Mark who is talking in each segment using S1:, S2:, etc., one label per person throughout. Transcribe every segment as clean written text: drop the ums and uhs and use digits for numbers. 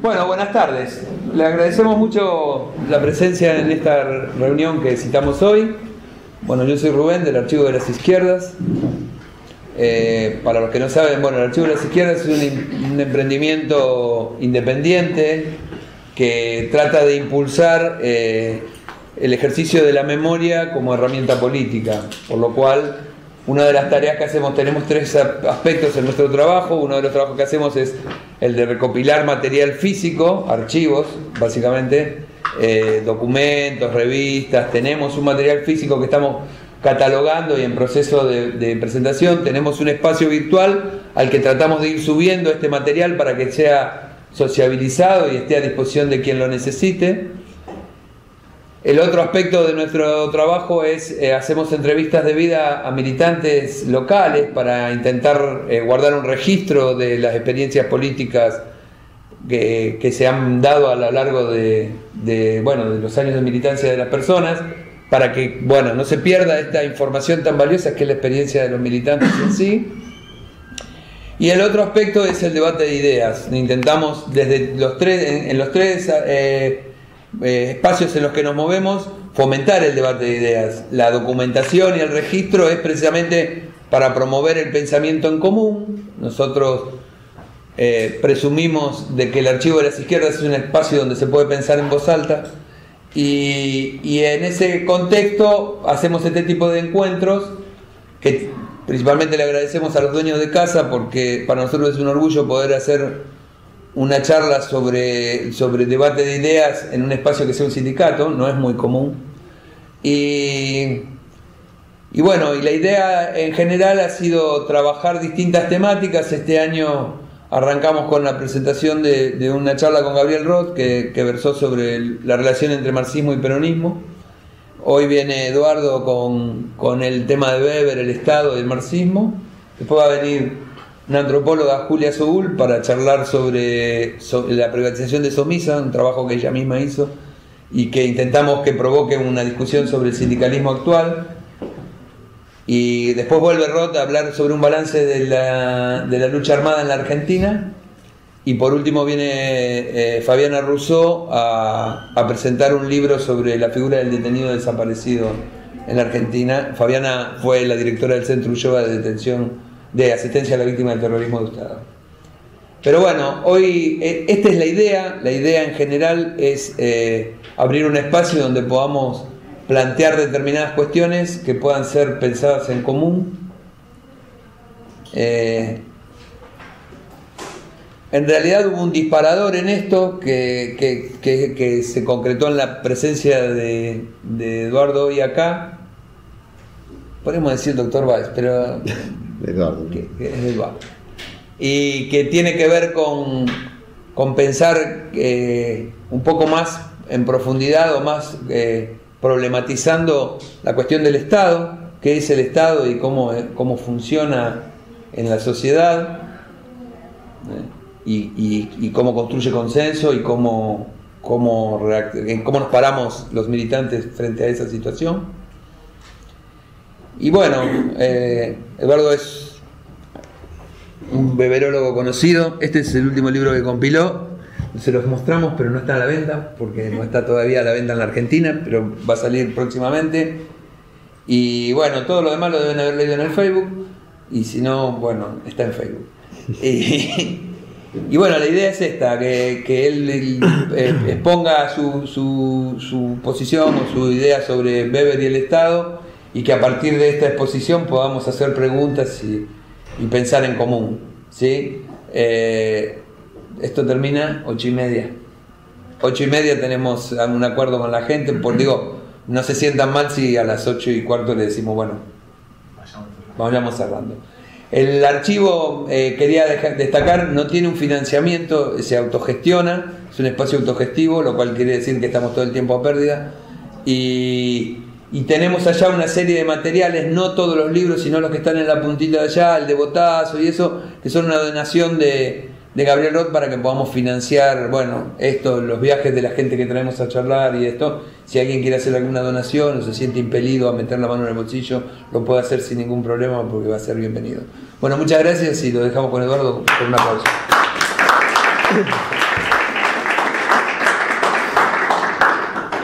S1: Bueno, buenas tardes. Le agradecemos mucho la presencia en esta reunión que citamos hoy. Bueno, yo soy Rubén del Archivo de las Izquierdas. Para los que no saben, bueno, el Archivo de las Izquierdas es un emprendimiento independiente que trata de impulsar el ejercicio de la memoria como herramienta política, por lo cual una de las tareas que hacemos, tenemos tres aspectos en nuestro trabajo. Uno de los trabajos que hacemos es el de recopilar material físico, archivos, básicamente, documentos, revistas. Tenemos un material físico que estamos catalogando y en proceso de presentación. Tenemos un espacio virtual al que tratamos de ir subiendo este material para que sea sociabilizado y esté a disposición de quien lo necesite. El otro aspecto de nuestro trabajo es, hacemos entrevistas de vida a militantes locales para intentar guardar un registro de las experiencias políticas que se han dado a lo largo de los años de militancia de las personas, para que no se pierda esta información tan valiosa que es la experiencia de los militantes en sí. Y el otro aspecto es el debate de ideas. Intentamos desde los tres espacios en los que nos movemos fomentar el debate de ideas. La documentación y el registro es precisamente para promover el pensamiento en común. Nosotros presumimos de que el Archivo de las Izquierdas es un espacio donde se puede pensar en voz alta, y en ese contexto hacemos este tipo de encuentros que principalmente le agradecemos a los dueños de casa, porque para nosotros es un orgullo poder hacer una charla sobre debate de ideas en un espacio que sea un sindicato. No es muy común. Y la idea en general ha sido trabajar distintas temáticas. Este año arrancamos con la presentación de una charla con Gabriel Roth que versó sobre la relación entre marxismo y peronismo. Hoy viene Eduardo con el tema de Weber, el Estado y el marxismo. Después va a venir una antropóloga, Julia Soul, para charlar sobre la privatización de Somisa, un trabajo que ella misma hizo y que intentamos que provoque una discusión sobre el sindicalismo actual. Y después vuelve Roth a hablar sobre un balance de la lucha armada en la Argentina. Y por último viene Fabiana Rousseau a presentar un libro sobre la figura del detenido desaparecido en la Argentina. Fabiana fue la directora del Centro Ulloa de asistencia a la víctima del terrorismo de Estado. Pero bueno, hoy esta es la idea. La idea en general es abrir un espacio donde podamos plantear determinadas cuestiones que puedan ser pensadas en común. En realidad hubo un disparador en esto que se concretó en la presencia de Eduardo hoy acá. Podemos decir doctor Valls, pero
S2: Eduardo.
S1: Que es Eduardo. Y que tiene que ver con pensar un poco más en profundidad, o más problematizando la cuestión del Estado, qué es el Estado y cómo funciona en la sociedad, y cómo construye consenso y cómo nos paramos los militantes frente a esa situación. Y bueno, Eduardo es un beberólogo conocido. Este es el último libro que compiló. Se los mostramos, pero no está a la venta, porque no está todavía a la venta en la Argentina, pero va a salir próximamente. Y bueno, todo lo demás lo deben haber leído en el Facebook, y si no, está en Facebook. Y bueno, la idea es esta, que él exponga su posición o su idea sobre Weber y el Estado, y que a partir de esta exposición podamos hacer preguntas y pensar en común, ¿sí? Esto termina 8:30. 8:30 tenemos un acuerdo con la gente. No se sientan mal si a las 8:15 le decimos, vayamos cerrando. El archivo, quería destacar, no tiene un financiamiento, se autogestiona, es un espacio autogestivo, lo cual quiere decir que estamos todo el tiempo a pérdida. Y tenemos allá una serie de materiales, no todos los libros, sino los que están en la puntita de allá, el de Botazo y eso, que son una donación de Gabriel Roth para que podamos financiar, los viajes de la gente que traemos a charlar y esto. Si alguien quiere hacer alguna donación o se siente impelido a meter la mano en el bolsillo, lo puede hacer sin ningún problema, porque va a ser bienvenido. Bueno, muchas gracias y lo dejamos con Eduardo con un aplauso.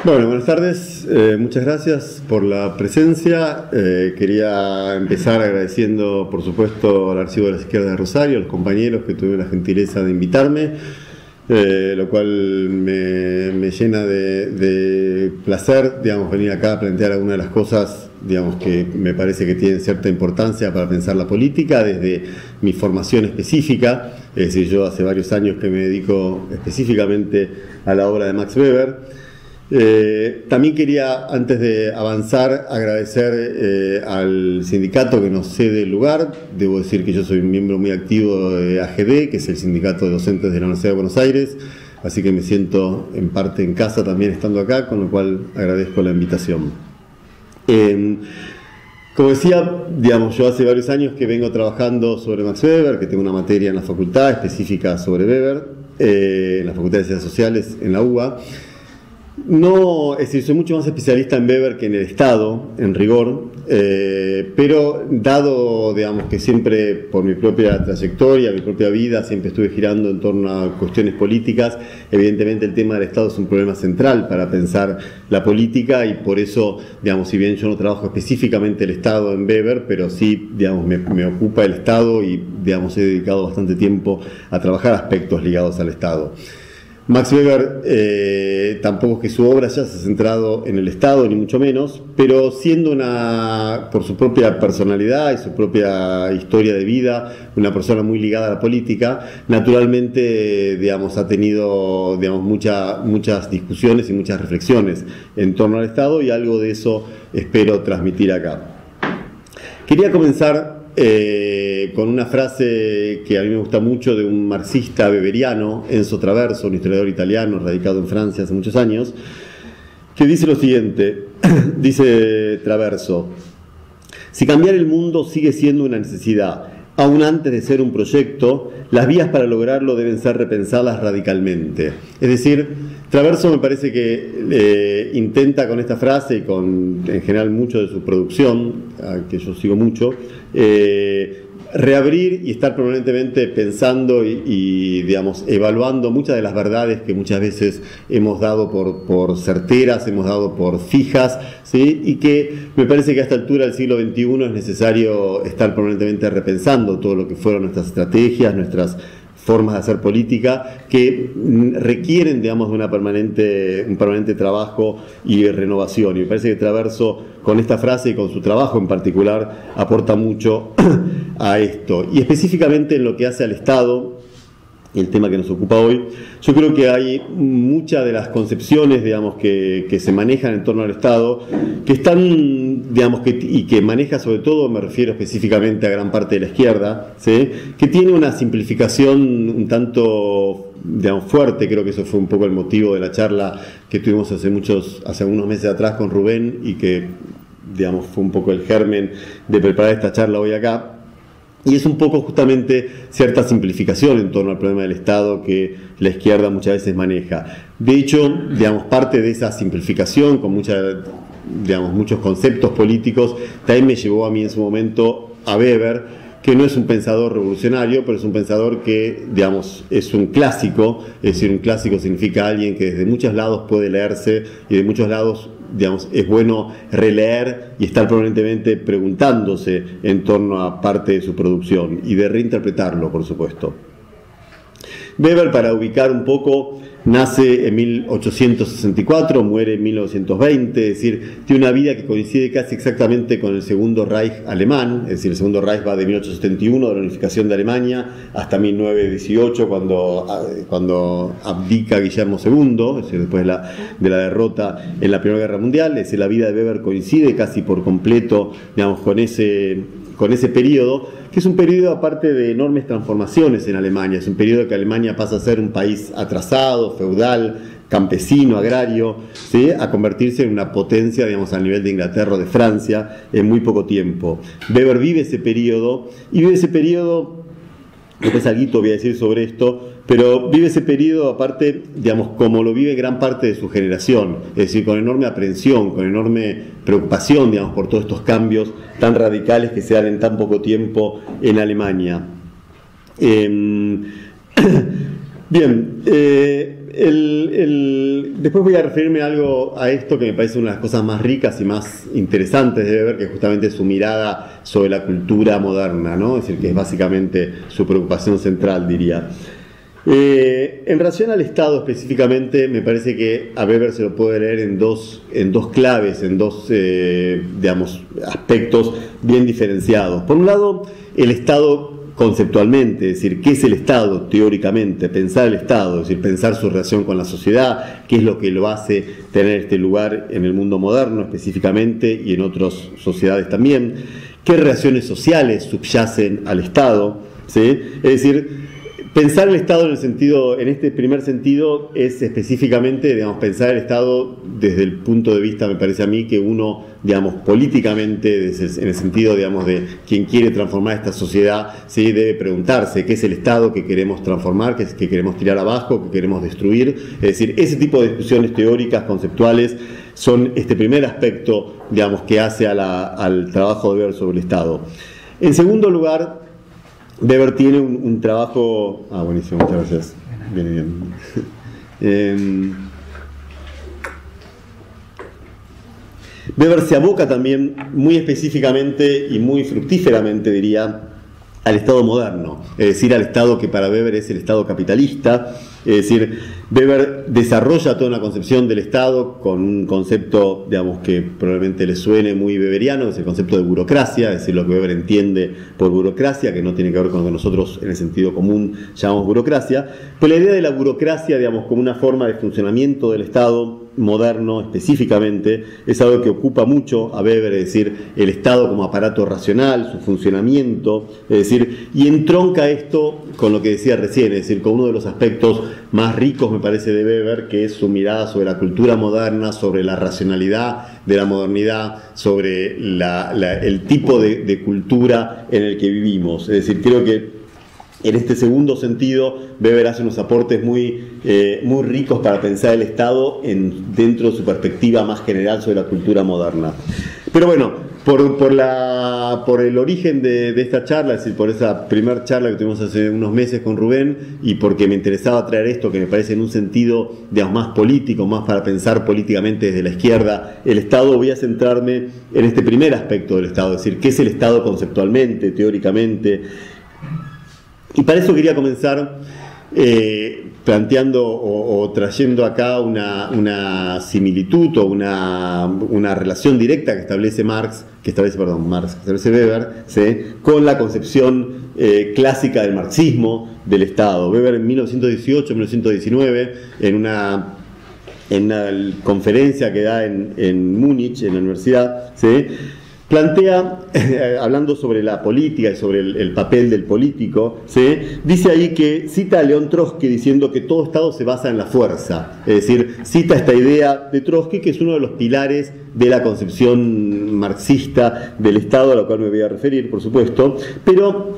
S2: Bueno, buenas tardes. Muchas gracias por la presencia. Quería empezar agradeciendo, por supuesto, al Archivo de las Izquierdas de Rosario, a los compañeros que tuvieron la gentileza de invitarme, lo cual me llena de placer, digamos, venir acá a plantear algunas de las cosas, digamos, que me parece que tienen cierta importancia para pensar la política desde mi formación específica. Es decir, yo hace varios años que me dedico específicamente a la obra de Max Weber. También quería, antes de avanzar, agradecer al sindicato que nos cede el lugar. Debo decir que yo soy un miembro muy activo de AGD, que es el sindicato de docentes de la Universidad de Buenos Aires, así que me siento en parte en casa también estando acá, con lo cual agradezco la invitación. Como decía, digamos, yo hace varios años que vengo trabajando sobre Max Weber, que tengo una materia en la facultad específica sobre Weber, en la Facultad de Ciencias Sociales en la UBA. No, es decir, soy mucho más especialista en Weber que en el Estado, en rigor, pero dado, digamos, que siempre por mi propia trayectoria, mi propia vida, siempre estuve girando en torno a cuestiones políticas, evidentemente el tema del Estado es un problema central para pensar la política y por eso, digamos, si bien yo no trabajo específicamente el Estado en Weber, pero sí, digamos, me ocupa el Estado y, digamos, he dedicado bastante tiempo a trabajar aspectos ligados al Estado. Max Weber tampoco es que su obra ya se ha centrado en el Estado, ni mucho menos, pero siendo por su propia personalidad y su propia historia de vida, una persona muy ligada a la política, naturalmente, digamos, ha tenido, digamos, muchas discusiones y muchas reflexiones en torno al Estado y algo de eso espero transmitir acá. Quería comenzar con una frase que a mí me gusta mucho de un marxista weberiano, Enzo Traverso, un historiador italiano radicado en Francia hace muchos años, que dice lo siguiente, dice Traverso: si cambiar el mundo sigue siendo una necesidad, aún antes de ser un proyecto, las vías para lograrlo deben ser repensadas radicalmente. Es decir, Traverso me parece que intenta con esta frase y con en general mucho de su producción, que yo sigo mucho, reabrir y estar permanentemente pensando y digamos, evaluando muchas de las verdades que muchas veces hemos dado por certeras, hemos dado por fijas, ¿sí? Y que me parece que a esta altura del siglo XXI es necesario estar permanentemente repensando todo lo que fueron nuestras estrategias, nuestras formas de hacer política que requieren, digamos, de un permanente trabajo y renovación. Y me parece que Traverso, con esta frase y con su trabajo en particular, aporta mucho a esto. Y específicamente en lo que hace al Estado, el tema que nos ocupa hoy, yo creo que hay muchas de las concepciones, digamos, que se manejan en torno al Estado, que están, digamos, y que maneja sobre todo, me refiero específicamente a gran parte de la izquierda, ¿sí? Que tiene una simplificación un tanto, digamos, fuerte. Creo que eso fue un poco el motivo de la charla que tuvimos hace algunos meses atrás con Rubén y que, digamos, fue un poco el germen de preparar esta charla hoy acá. Y es un poco justamente cierta simplificación en torno al problema del Estado que la izquierda muchas veces maneja. De hecho, digamos, parte de esa simplificación con muchos conceptos políticos también me llevó a mí en su momento a Weber, que no es un pensador revolucionario, pero es un pensador que, digamos, es un clásico. Es decir, un clásico significa alguien que desde muchos lados puede leerse y de muchos lados, digamos, es bueno releer y estar permanentemente preguntándose en torno a parte de su producción y de reinterpretarlo, por supuesto. Weber, para ubicar un poco, nace en 1864, muere en 1920, es decir, tiene una vida que coincide casi exactamente con el Segundo Reich alemán. Es decir, el Segundo Reich va de 1871, de la unificación de Alemania, hasta 1918, cuando abdica Guillermo II, es decir, después de la derrota en la Primera Guerra Mundial. Es decir, la vida de Weber coincide casi por completo, digamos, con ese periodo, que es un periodo aparte de enormes transformaciones en Alemania. Es un periodo que Alemania pasa a ser un país atrasado, feudal, campesino, agrario, ¿sí?, a convertirse en una potencia, digamos, al nivel de Inglaterra o de Francia en muy poco tiempo. Weber vive ese periodo, después algo voy a decir sobre esto, pero vive ese periodo aparte, digamos, como lo vive gran parte de su generación, es decir, con enorme aprensión, con enorme preocupación, digamos, por todos estos cambios tan radicales que se dan en tan poco tiempo en Alemania. Bien, después voy a referirme a esto que me parece una de las cosas más ricas y más interesantes de Weber, que es justamente su mirada sobre la cultura moderna, ¿no? Es decir, que es básicamente su preocupación central, diría. En relación al Estado específicamente, me parece que a Weber se lo puede leer en dos claves, en dos digamos, aspectos bien diferenciados. Por un lado, el Estado conceptualmente, es decir, ¿qué es el Estado teóricamente? Pensar el Estado, es decir, pensar su relación con la sociedad, qué es lo que lo hace tener este lugar en el mundo moderno específicamente y en otras sociedades también, qué relaciones sociales subyacen al Estado, ¿sí? Es decir, pensar el Estado en este primer sentido es específicamente, digamos, pensar el Estado desde el punto de vista, me parece a mí, que uno, digamos, políticamente, en el sentido, digamos, de quien quiere transformar esta sociedad, ¿sí? Debe preguntarse qué es el Estado que queremos transformar, que queremos tirar abajo, que queremos destruir. Es decir, ese tipo de discusiones teóricas, conceptuales, son este primer aspecto, digamos, que hace al trabajo de Weber sobre el Estado. En segundo lugar, Weber tiene un trabajo... buenísimo, muchas gracias. Viene bien. Weber se aboca también muy específicamente y muy fructíferamente, diría, al Estado moderno, es decir, al Estado que para Weber es el Estado capitalista. Es decir, Weber desarrolla toda una concepción del Estado con un concepto, digamos, que probablemente le suene muy weberiano, es el concepto de burocracia, es decir, lo que Weber entiende por burocracia, que no tiene que ver con lo que nosotros en el sentido común llamamos burocracia, pero la idea de la burocracia, digamos, como una forma de funcionamiento del Estado moderno específicamente, es algo que ocupa mucho a Weber, es decir, el Estado como aparato racional, su funcionamiento, es decir, y entronca esto con lo que decía recién, es decir, con uno de los aspectos más ricos, me parece, de Weber, que es su mirada sobre la cultura moderna, sobre la racionalidad de la modernidad, sobre el tipo de cultura en el que vivimos. Es decir, creo que en este segundo sentido, Weber hace unos aportes muy ricos para pensar el Estado dentro de su perspectiva más general sobre la cultura moderna. Pero bueno, por el origen de esta charla, es decir, por esa primera charla que tuvimos hace unos meses con Rubén, y porque me interesaba traer esto que me parece en un sentido, digamos, más político, más para pensar políticamente desde la izquierda el Estado, voy a centrarme en este primer aspecto del Estado, es decir, qué es el Estado conceptualmente, teóricamente. Y para eso quería comenzar planteando o trayendo acá una similitud o una relación directa que establece Weber, ¿sí? Con la concepción clásica del marxismo del Estado. Weber en 1918-1919, en una conferencia que da en Múnich, en la universidad, ¿sí? Plantea, hablando sobre la política y sobre el papel del político, ¿sí? Dice ahí que cita a León Trotsky diciendo que todo Estado se basa en la fuerza. Es decir, cita esta idea de Trotsky, que es uno de los pilares de la concepción marxista del Estado, a la cual me voy a referir, por supuesto. Pero,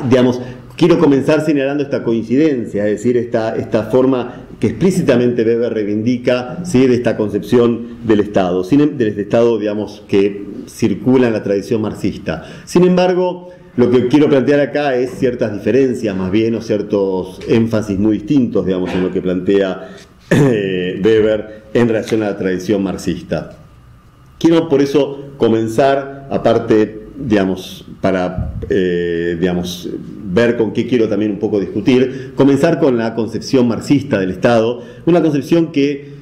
S2: digamos, quiero comenzar señalando esta coincidencia, es decir, esta forma que explícitamente Weber reivindica, ¿sí? De esta concepción del Estado, del Estado, digamos, que circula en la tradición marxista. Sin embargo, lo que quiero plantear acá es ciertas diferencias, más bien, o ciertos énfasis muy distintos, digamos, en lo que plantea Weber en relación a la tradición marxista. Quiero por eso comenzar, aparte, digamos, para ver con qué quiero también un poco discutir, comenzar con la concepción marxista del Estado, una concepción que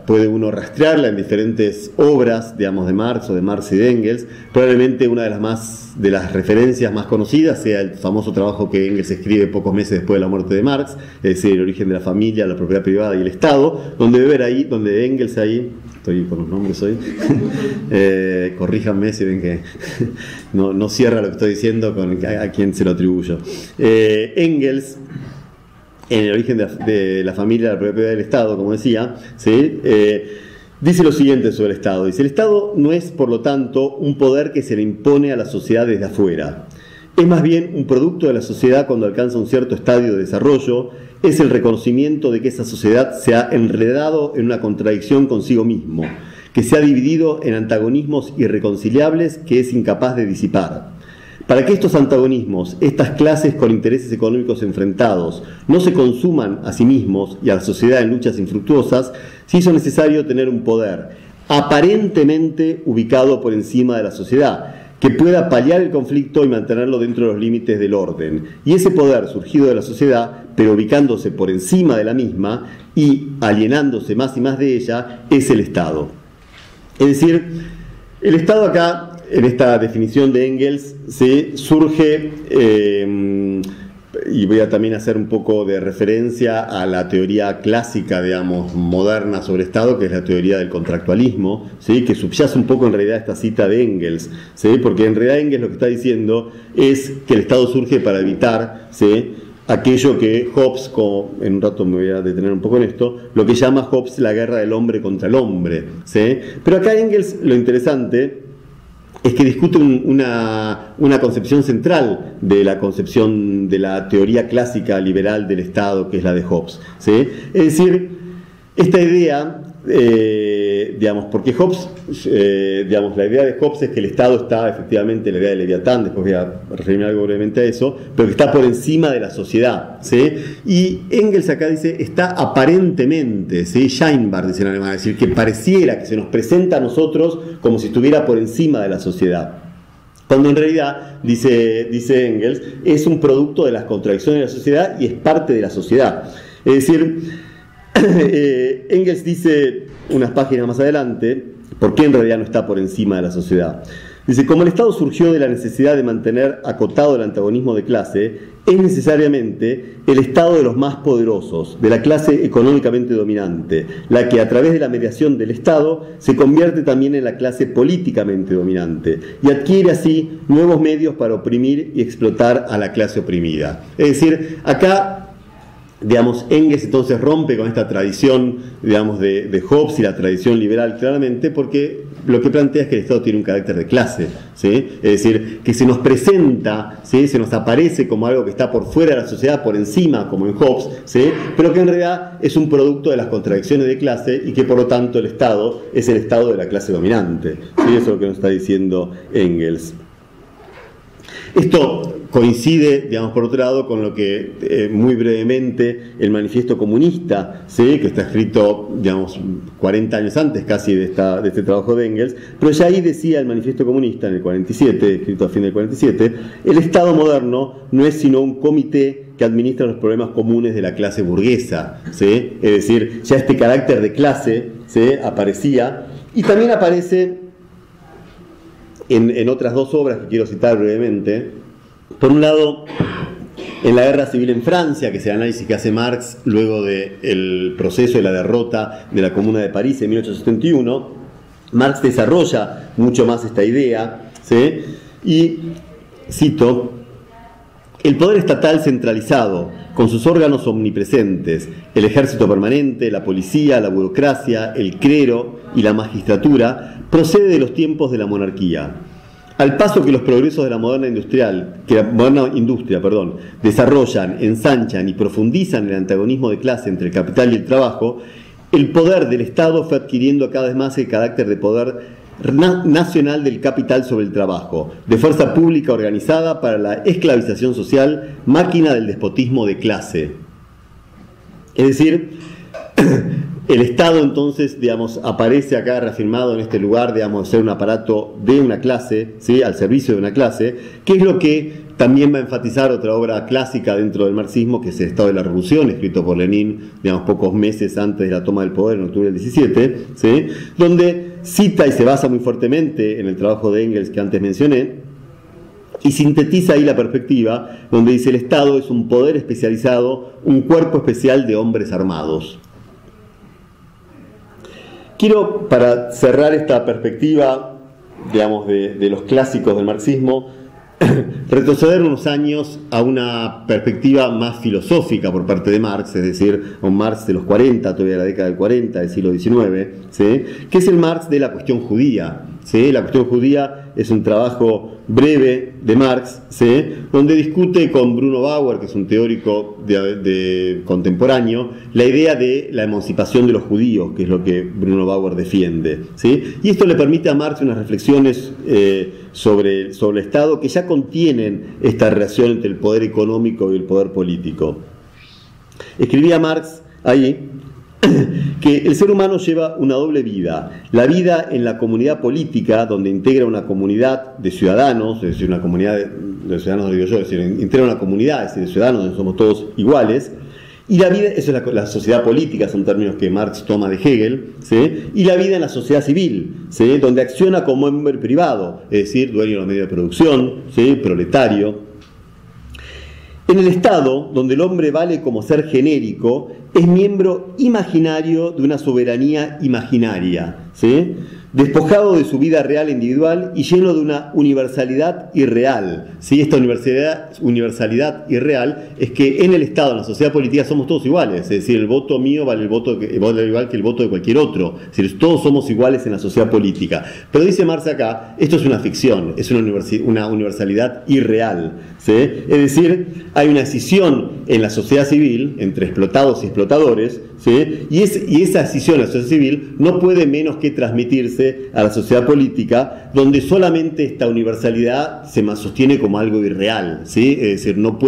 S2: puede uno rastrearla en diferentes obras, digamos, de Marx o de Marx y de Engels. Probablemente una de las referencias más conocidas sea el famoso trabajo que Engels escribe pocos meses después de la muerte de Marx, es decir, El origen de la familia, la propiedad privada y el Estado, donde Engels ahí, estoy con los nombres hoy, corríjanme si ven que no cierra lo que estoy diciendo a quien se lo atribuyo. Engels, en El origen de la familia, la propiedad del Estado, como decía, ¿sí? Dice lo siguiente sobre el Estado. Dice: el Estado no es, por lo tanto, un poder que se le impone a la sociedad desde afuera. Es más bien un producto de la sociedad cuando alcanza un cierto estadio de desarrollo. Es el reconocimiento de que esa sociedad se ha enredado en una contradicción consigo mismo, que se ha dividido en antagonismos irreconciliables que es incapaz de disipar. Para que estos antagonismos, estas clases con intereses económicos enfrentados, no se consuman a sí mismos y a la sociedad en luchas infructuosas, se hizo necesario tener un poder aparentemente ubicado por encima de la sociedad, que pueda paliar el conflicto y mantenerlo dentro de los límites del orden. Y ese poder surgido de la sociedad, pero ubicándose por encima de la misma y alienándose más y más de ella, es el Estado. Es decir, el Estado acá, en esta definición de Engels, se surge, y voy a también hacer un poco de referencia a la teoría clásica, digamos, moderna sobre Estado, que es la teoría del contractualismo, ¿sí?, que subyace un poco en realidad esta cita de Engels, ¿sí?, porque en realidad Engels lo que está diciendo es que el Estado surge para evitar, ¿sí?, aquello que Hobbes, en un rato me voy a detener un poco en esto, lo que llama Hobbes la guerra del hombre contra el hombre, ¿sí? Pero acá Engels, lo interesante es que discute una concepción central de la concepción de la teoría clásica liberal del Estado, que es la de Hobbes, ¿sí? Es decir, esta idea, digamos, porque Hobbes, digamos, la idea de Hobbes es que el Estado está, efectivamente, la idea de Leviatán, después voy a referirme algo brevemente a eso, pero que está por encima de la sociedad, ¿sí? Y Engels acá dice, está aparentemente, ¿sí?, scheinbar, dice en alemán, es decir, que pareciera que se nos presenta a nosotros como si estuviera por encima de la sociedad. Cuando en realidad, dice Engels, es un producto de las contradicciones de la sociedad y es parte de la sociedad. Es decir, Engels dice unas páginas más adelante, ¿por qué en realidad no está por encima de la sociedad? Dice, como el Estado surgió de la necesidad de mantener acotado el antagonismo de clase, es necesariamente el Estado de los más poderosos, de la clase económicamente dominante, la que a través de la mediación del Estado se convierte también en la clase políticamente dominante y adquiere así nuevos medios para oprimir y explotar a la clase oprimida. Es decir, acá, digamos, Engels entonces rompe con esta tradición, digamos, de Hobbes y la tradición liberal claramente, porque lo que plantea es que el Estado tiene un carácter de clase, ¿sí? Es decir, que se nos presenta, ¿sí?, se nos aparece como algo que está por fuera de la sociedad, por encima, como en Hobbes, ¿sí?, pero que en realidad es un producto de las contradicciones de clase y que por lo tanto el Estado es el Estado de la clase dominante, ¿sí? Eso es lo que nos está diciendo Engels. Esto coincide, digamos, por otro lado, con lo que muy brevemente el Manifiesto Comunista, ¿sí?, que está escrito, digamos, 40 años antes casi de este trabajo de Engels, pero ya ahí decía el Manifiesto Comunista en el 47, escrito a fin del 47, el Estado moderno no es sino un comité que administra los problemas comunes de la clase burguesa, ¿sí? Es decir, ya este carácter de clase, ¿sí?, aparecía, y también aparece en otras dos obras que quiero citar brevemente. Por un lado, en la Guerra Civil en Francia, que es el análisis que hace Marx luego del proceso de la derrota de la Comuna de París en 1871, Marx desarrolla mucho más esta idea, ¿sí?, y cito: el poder estatal centralizado, con sus órganos omnipresentes, el ejército permanente, la policía, la burocracia, el clero y la magistratura, procede de los tiempos de la monarquía. Al paso que los progresos de la moderna industria, desarrollan, ensanchan y profundizan el antagonismo de clase entre el capital y el trabajo, el poder del Estado fue adquiriendo cada vez más el carácter de poder nacional del capital sobre el trabajo, de fuerza pública organizada para la esclavización social, máquina del despotismo de clase. Es decir, el Estado entonces, digamos, aparece acá reafirmado en este lugar, digamos, de ser un aparato de una clase, ¿sí?, al servicio de una clase, que es lo que también va a enfatizar otra obra clásica dentro del marxismo, que es El Estado de la Revolución, escrito por Lenin, digamos, pocos meses antes de la toma del poder, en octubre del 17, ¿sí?, donde cita y se basa muy fuertemente en el trabajo de Engels que antes mencioné, y sintetiza ahí la perspectiva, donde dice: el Estado es un poder especializado, un cuerpo especial de hombres armados. Quiero, para cerrar esta perspectiva, digamos, de los clásicos del marxismo, retroceder unos años a una perspectiva más filosófica por parte de Marx, es decir, un Marx de los 40, todavía la década del 40, del siglo XIX, ¿sí?, que es el Marx de la cuestión judía, ¿sí? La cuestión judía es un trabajo breve de Marx, ¿sí? Donde discute con Bruno Bauer, que es un teórico contemporáneo, la idea de la emancipación de los judíos, que es lo que Bruno Bauer defiende, ¿sí? Y esto le permite a Marx unas reflexiones sobre el Estado que ya contienen esta relación entre el poder económico y el poder político. Escribía Marx ahí que el ser humano lleva una doble vida: la vida en la comunidad política, donde integra una comunidad de ciudadanos, es decir, una comunidad de ciudadanos, digo yo, es decir, integra una comunidad, es decir, de ciudadanos donde somos todos iguales, y la vida, eso es la sociedad política, son términos que Marx toma de Hegel, ¿sí? Y la vida en la sociedad civil, ¿sí? Donde acciona como hombre privado, es decir, dueño de los medios de producción, ¿sí? Proletario. En el Estado, donde el hombre vale como ser genérico, es miembro imaginario de una soberanía imaginaria, ¿sí? Despojado de su vida real e individual y lleno de una universalidad irreal, ¿sí? Esta universalidad irreal es que en el Estado, en la sociedad política, somos todos iguales, es decir, el voto mío vale igual que el voto de cualquier otro, es decir, todos somos iguales en la sociedad política. Pero dice Marx acá, esto es una ficción, es una universalidad irreal, ¿sí? Es decir, hay una escisión en la sociedad civil entre explotados y explotadores, ¿sí? Y esa escisión en la sociedad civil no puede menos que transmitirse a la sociedad política, donde solamente esta universalidad se sostiene como algo irreal, ¿sí? Es decir, no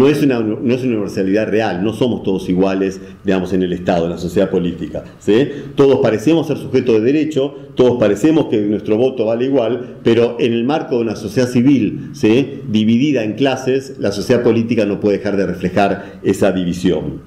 S2: es una universalidad real, no somos todos iguales, digamos, en el Estado, en la sociedad política, ¿sí? Todos parecemos ser sujetos de derecho, todos parecemos que nuestro voto vale igual, pero en el marco de una sociedad civil, ¿sí? Dividida en clases, la sociedad política no puede dejar de reflejar esa división.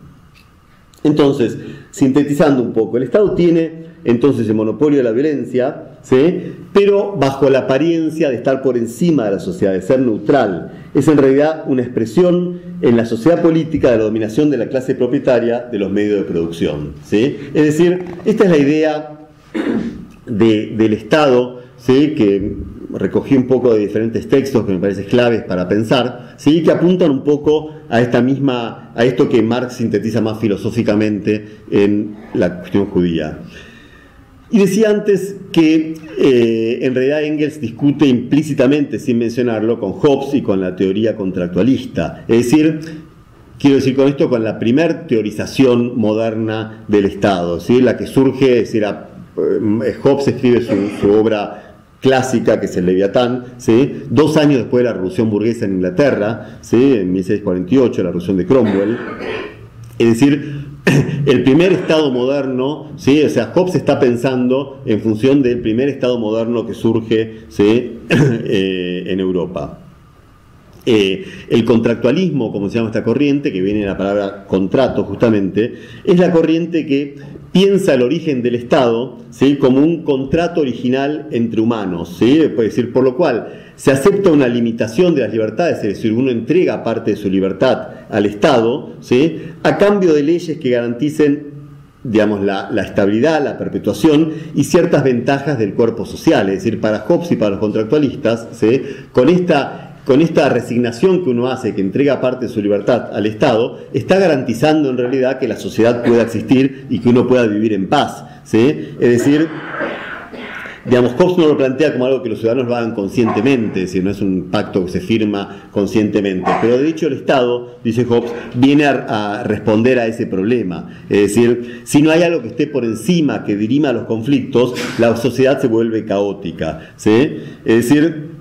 S2: Entonces, sintetizando un poco, el Estado tiene entonces el monopolio de la violencia, ¿sí? Pero bajo la apariencia de estar por encima de la sociedad, de ser neutral. Es en realidad una expresión en la sociedad política de la dominación de la clase propietaria de los medios de producción, ¿sí? Es decir, esta es la idea del Estado, ¿sí? Que recogí un poco de diferentes textos que me parecen claves para pensar, ¿sí? Que apuntan un poco a esto que Marx sintetiza más filosóficamente en la cuestión judía. Y decía antes que en realidad Engels discute implícitamente, sin mencionarlo, con Hobbes y con la teoría contractualista. Es decir, quiero decir con esto, con la primer teorización moderna del Estado, ¿sí? La que surge, es decir, Hobbes escribe su obra clásica, que es el Leviatán, ¿sí? 2 años después de la Revolución Burguesa en Inglaterra, ¿sí? En 1648, la Revolución de Cromwell. Es decir, el primer Estado moderno, ¿sí? O sea, Hobbes está pensando en función del primer Estado moderno que surge, ¿sí? En Europa. El contractualismo, como se llama esta corriente, que viene de la palabra contrato justamente, es la corriente que piensa el origen del Estado, ¿sí? Como un contrato original entre humanos, ¿sí? Es decir, por lo cual se acepta una limitación de las libertades, es decir, uno entrega parte de su libertad al Estado, ¿sí? A cambio de leyes que garanticen, digamos, la estabilidad, la perpetuación y ciertas ventajas del cuerpo social. Es decir, para Hobbes y para los contractualistas, ¿sí? Con esta resignación que uno hace, que entrega parte de su libertad al Estado, está garantizando en realidad que la sociedad pueda existir y que uno pueda vivir en paz, ¿sí? Es decir, digamos, Hobbes no lo plantea como algo que los ciudadanos lo hagan conscientemente, es decir, no es un pacto que se firma conscientemente, pero de hecho el Estado, dice Hobbes, viene a responder a ese problema. Es decir, si no hay algo que esté por encima, que dirima los conflictos, la sociedad se vuelve caótica, ¿sí? Es decir,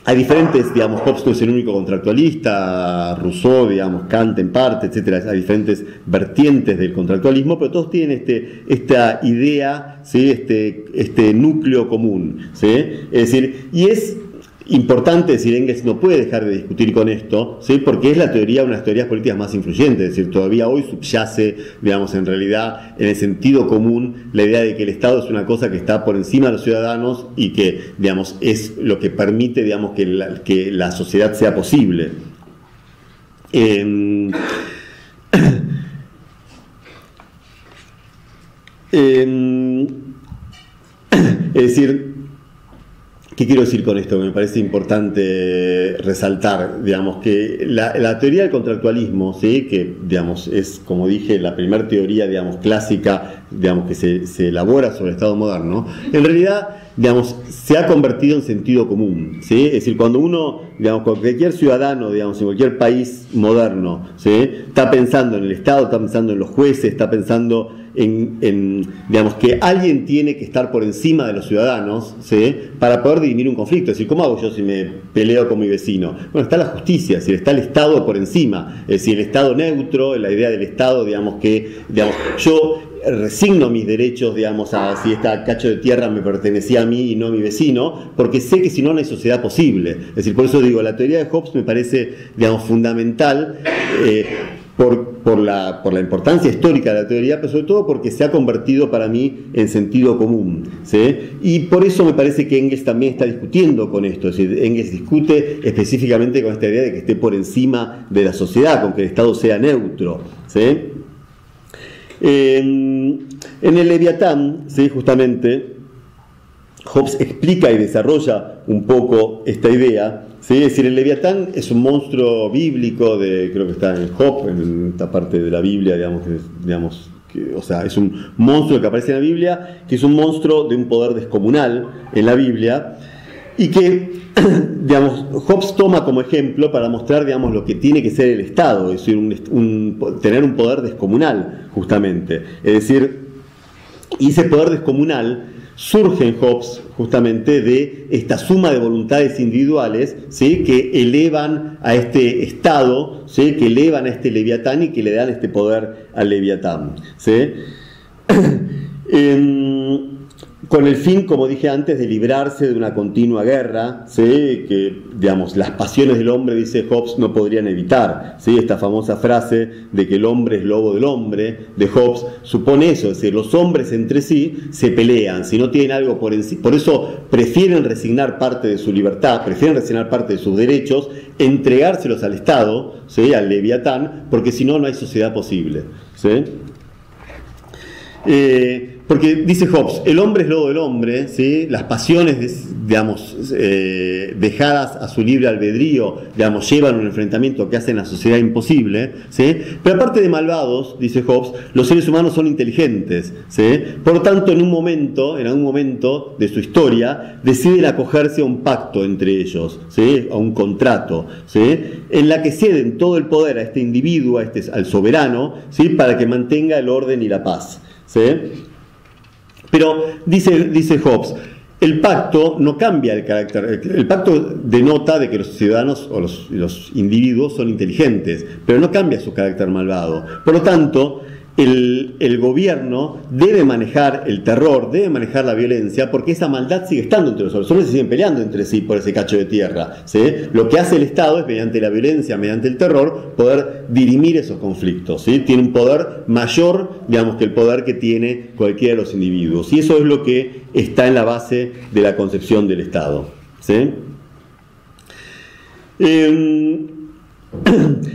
S2: hay diferentes, digamos, Hobbes no es el único contractualista, Rousseau, digamos, Kant en parte, etcétera. Hay diferentes vertientes del contractualismo, pero todos tienen esta idea, ¿sí? Este núcleo común, ¿sí? Es decir, y es importante decir, Engels no puede dejar de discutir con esto, ¿sí? Porque es una de las teorías políticas más influyentes, es decir, todavía hoy subyace, digamos, en realidad, en el sentido común, la idea de que el Estado es una cosa que está por encima de los ciudadanos y que, digamos, es lo que permite, digamos, que la sociedad sea posible. Es decir, ¿qué quiero decir con esto? Me parece importante resaltar, digamos, que la teoría del contractualismo, ¿sí? Que, digamos, es, como dije, la primera teoría, digamos, clásica digamos, que se elabora sobre el Estado moderno, en realidad, digamos, se ha convertido en sentido común, ¿sí? Es decir, cuando uno, digamos, cualquier ciudadano, digamos, en cualquier país moderno, ¿sí? Está pensando en el Estado, está pensando en los jueces, está pensando digamos, que alguien tiene que estar por encima de los ciudadanos, ¿sí? Para poder dirimir un conflicto. Es decir, ¿cómo hago yo si me peleo con mi vecino? Bueno, está la justicia, es decir, está el Estado por encima, es decir, el Estado neutro, la idea del Estado, digamos, que, digamos, yo resigno mis derechos, digamos, a si esta cacho de tierra me pertenecía a mí y no a mi vecino, porque sé que si no, no hay sociedad posible. Es decir, por eso digo, la teoría de Hobbes me parece, digamos, fundamental, por la importancia histórica de la teoría, pero sobre todo porque se ha convertido para mí en sentido común, ¿sí? Y por eso me parece que Engels también está discutiendo con esto, es decir, Engels discute específicamente con esta idea de que esté por encima de la sociedad, con que el Estado sea neutro, ¿sí? En el Leviatán, ¿sí? Justamente, Hobbes explica y desarrolla un poco esta idea, ¿sí? Es decir, el Leviatán es un monstruo bíblico, creo que está en Job, en esta parte de la Biblia, o sea, es un monstruo que aparece en la Biblia, que es un monstruo de un poder descomunal en la Biblia, y que, digamos, Hobbes toma como ejemplo para mostrar, digamos, lo que tiene que ser el Estado, es decir, tener un poder descomunal, justamente. Es decir, y ese poder descomunal surge en Hobbes justamente de esta suma de voluntades individuales, ¿sí? Que elevan a este Estado, ¿sí? Que elevan a este Leviatán y que le dan este poder al Leviatán, ¿sí? Con el fin, como dije antes, de librarse de una continua guerra, ¿sí? Que, digamos, las pasiones del hombre, dice Hobbes, no podrían evitar, ¿sí? Esta famosa frase de que el hombre es lobo del hombre, de Hobbes, supone eso, es decir, los hombres entre sí se pelean, si no tienen algo por encima, por eso prefieren resignar parte de su libertad, prefieren resignar parte de sus derechos, entregárselos al Estado, ¿sí? Al Leviatán, porque si no, no hay sociedad posible, ¿sí? Porque dice Hobbes, el hombre es lobo del hombre, ¿sí? Las pasiones, digamos, dejadas a su libre albedrío, digamos, llevan un enfrentamiento que hace la sociedad imposible, ¿sí? Pero aparte de malvados, dice Hobbes, los seres humanos son inteligentes, ¿sí? Por lo tanto, en algún momento de su historia, deciden acogerse a un pacto entre ellos, ¿sí? A un contrato, ¿sí? En la que ceden todo el poder a este individuo, al soberano, ¿sí? Para que mantenga el orden y la paz, ¿sí? Pero dice Hobbes, el pacto no cambia el carácter, el pacto denota de que los ciudadanos o los individuos son inteligentes, pero no cambia su carácter malvado. Por lo tanto, el gobierno debe manejar el terror, debe manejar la violencia, porque esa maldad sigue estando entre los hombres. Los hombres se siguen peleando entre sí por ese cacho de tierra, ¿sí? Lo que hace el Estado es, mediante la violencia, mediante el terror, poder dirimir esos conflictos, ¿sí? Tiene un poder mayor, digamos, que el poder que tiene cualquiera de los individuos. Y eso es lo que está en la base de la concepción del Estado, ¿sí?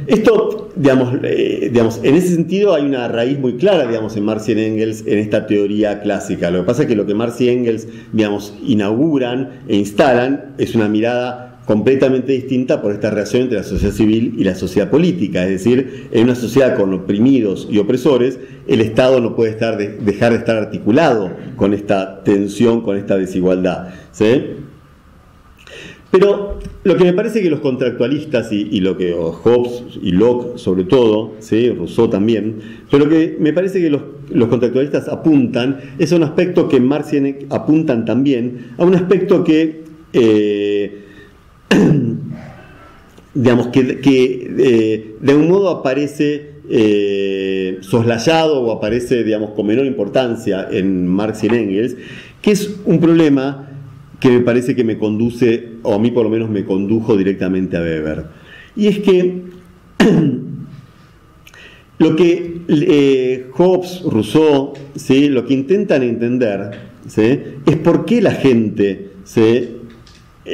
S2: Esto, digamos, en ese sentido hay una raíz muy clara, digamos, en Marx y en Engels, en esta teoría clásica. Lo que pasa es que lo que Marx y Engels, digamos, inauguran e instalan es una mirada completamente distinta por esta relación entre la sociedad civil y la sociedad política. Es decir, en una sociedad con oprimidos y opresores, el Estado no puede dejar de estar articulado con esta tensión, con esta desigualdad, ¿sí? Pero lo que me parece que los contractualistas, y lo que Hobbes y Locke sobre todo, ¿sí? Rousseau también, pero lo que me parece que los contractualistas apuntan es a un aspecto que Marx y Engels apuntan también, a un aspecto que, digamos, que de un modo aparece soslayado o aparece, digamos, con menor importancia en Marx y en Engels, que es un problema que me parece que me conduce, o a mí por lo menos me condujo directamente a Weber. Y es que lo que Hobbes, Rousseau, ¿sí? Lo que intentan entender, ¿sí? Es por qué la gente, ¿sí?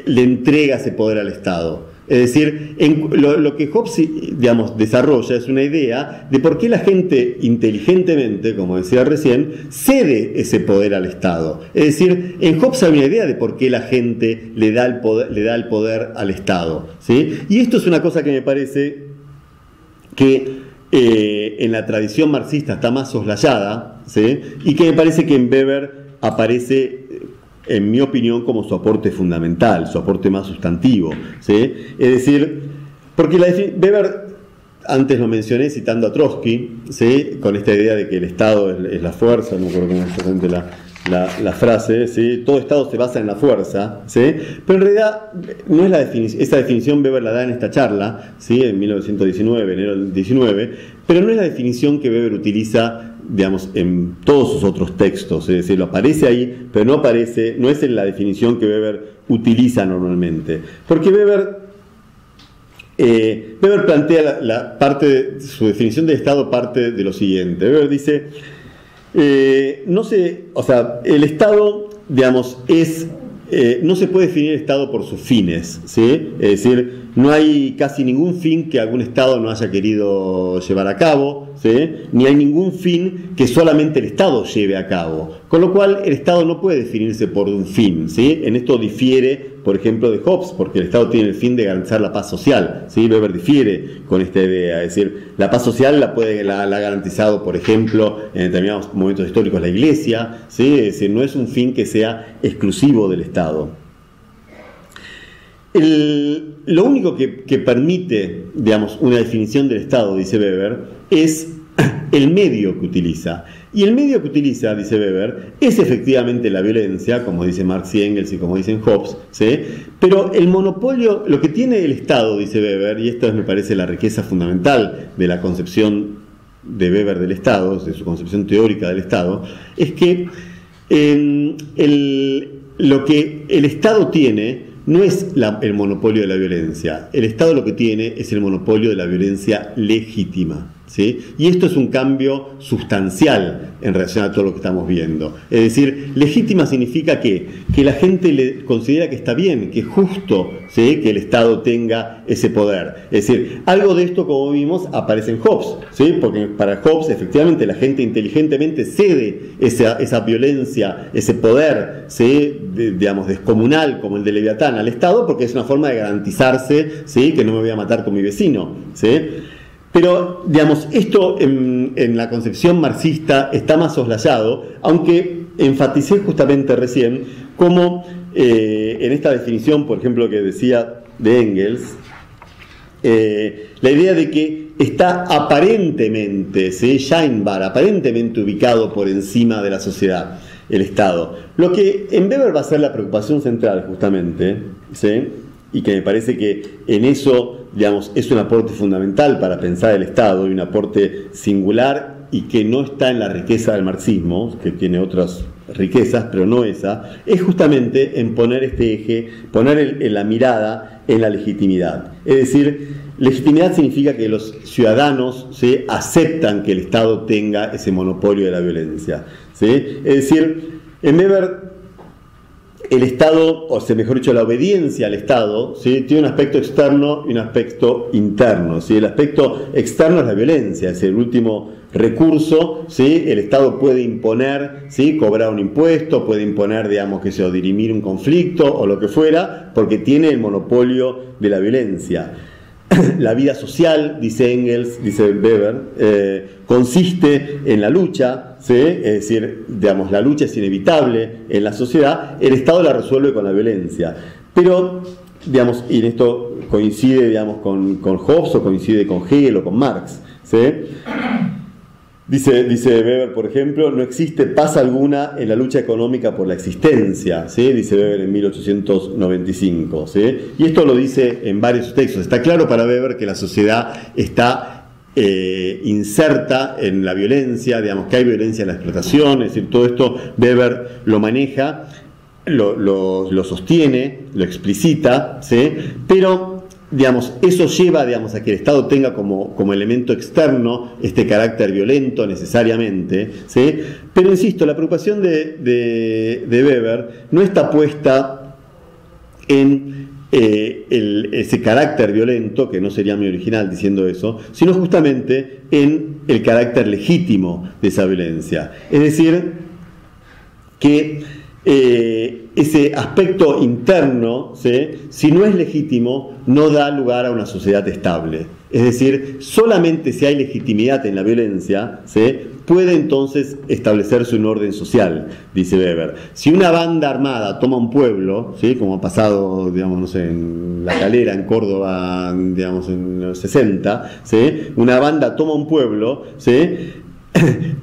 S2: Le entrega ese poder al Estado. Es decir, lo que Hobbes, digamos, desarrolla es una idea de por qué la gente inteligentemente, como decía recién, cede ese poder al Estado. Es decir, en Hobbes hay una idea de por qué la gente le da el poder al Estado, ¿sí? Y esto es una cosa que me parece que en la tradición marxista está más soslayada, ¿sí? Y que me parece que en Weber aparece, en mi opinión, como su aporte fundamental, su aporte más sustantivo, ¿sí? Es decir, porque Weber, antes lo mencioné citando a Trotsky, ¿sí? Con esta idea de que el Estado es la fuerza, no creo que es exactamente la frase, ¿sí? Todo Estado se basa en la fuerza, ¿sí? Pero en realidad no es esa definición Weber la da en esta charla, ¿sí? En 1919, enero del 19, pero no es la definición que Weber utiliza, digamos, en todos sus otros textos, es decir, lo aparece ahí, pero no es en la definición que Weber utiliza normalmente, porque Weber plantea su definición de Estado parte de lo siguiente. Weber dice, el Estado, digamos, no se puede definir el Estado por sus fines, ¿sí? Es decir, no hay casi ningún fin que algún Estado no haya querido llevar a cabo, ¿sí? Ni hay ningún fin que solamente el Estado lleve a cabo. Con lo cual, el Estado no puede definirse por un fin, ¿sí? En esto difiere, por ejemplo, de Hobbes, porque el Estado tiene el fin de garantizar la paz social, ¿sí? Weber difiere con esta idea, es decir, la paz social la ha garantizado, por ejemplo, en determinados momentos históricos la Iglesia, ¿sí? Es decir, no es un fin que sea exclusivo del Estado. Lo único que permite, digamos, una definición del Estado, dice Weber, es el medio que utiliza. Y el medio que utiliza, dice Weber, es efectivamente la violencia, como dice Marx y Engels y como dicen Hobbes, ¿sí? Pero el monopolio, lo que tiene el Estado, dice Weber, y esto me parece la riqueza fundamental de la concepción de Weber del Estado, de su concepción teórica del Estado, es que lo que el Estado tiene no es el monopolio de la violencia. El Estado lo que tiene es el monopolio de la violencia legítima, ¿sí? Y esto es un cambio sustancial en relación a todo lo que estamos viendo. Es decir, legítima significa que la gente le considera que está bien, que es justo, ¿sí? Que el Estado tenga ese poder. Es decir, algo de esto, como vimos, aparece en Hobbes, ¿sí? Porque para Hobbes, efectivamente, la gente inteligentemente cede esa violencia, ese poder, ¿sí? Digamos, descomunal, como el de Leviatán, al Estado, porque es una forma de garantizarse, ¿sí? Que no me voy a matar con mi vecino, ¿sí? Pero, digamos, esto en la concepción marxista está más soslayado, aunque enfaticé justamente recién como en esta definición, por ejemplo, que decía de Engels, la idea de que está aparentemente, ¿sí? Scheinbar, aparentemente ubicado por encima de la sociedad, el Estado. Lo que en Weber va a ser la preocupación central, justamente, ¿sí? Y que me parece que en eso, digamos, es un aporte fundamental para pensar el Estado y un aporte singular y que no está en la riqueza del marxismo, que tiene otras riquezas, pero no esa, es justamente en poner este eje, poner la mirada en la legitimidad. Es decir, legitimidad significa que los ciudadanos, ¿sí? Aceptan que el Estado tenga ese monopolio de la violencia, ¿sí? Es decir, en Weber, el Estado, o sea, mejor dicho, la obediencia al Estado, ¿sí? Tiene un aspecto externo y un aspecto interno, ¿sí? El aspecto externo es la violencia, es el último recurso, ¿sí? El Estado puede imponer, ¿sí? Cobrar un impuesto, puede imponer, digamos, que sea, dirimir un conflicto o lo que fuera, porque tiene el monopolio de la violencia. La vida social, dice Engels, dice Weber, consiste en la lucha, ¿sí? Es decir, digamos, la lucha es inevitable en la sociedad, el Estado la resuelve con la violencia. Pero, digamos, y en esto coincide, digamos, con Hobbes o coincide con Hegel o con Marx, ¿sí? Dice Weber, por ejemplo, no existe paz alguna en la lucha económica por la existencia, ¿sí? Dice Weber en 1895, ¿sí? Y esto lo dice en varios textos. Está claro para Weber que la sociedad está inserta en la violencia, digamos que hay violencia en la explotación, es decir, todo esto Weber lo maneja, lo sostiene, lo explicita, ¿sí? Pero, digamos, eso lleva, digamos, a que el Estado tenga como elemento externo este carácter violento necesariamente, ¿sí? Pero insisto, la preocupación de Weber no está puesta en ese carácter violento, que no sería muy original diciendo eso, sino justamente en el carácter legítimo de esa violencia. Es decir, que ese aspecto interno, ¿sí?, si no es legítimo, no da lugar a una sociedad estable. Es decir, solamente si hay legitimidad en la violencia, ¿sí?, puede entonces establecerse un orden social, dice Weber. Si una banda armada toma un pueblo, ¿sí?, como ha pasado, digamos, no sé, en La Calera, en Córdoba, digamos, en los 60, ¿sí?, una banda toma un pueblo, ¿sí?,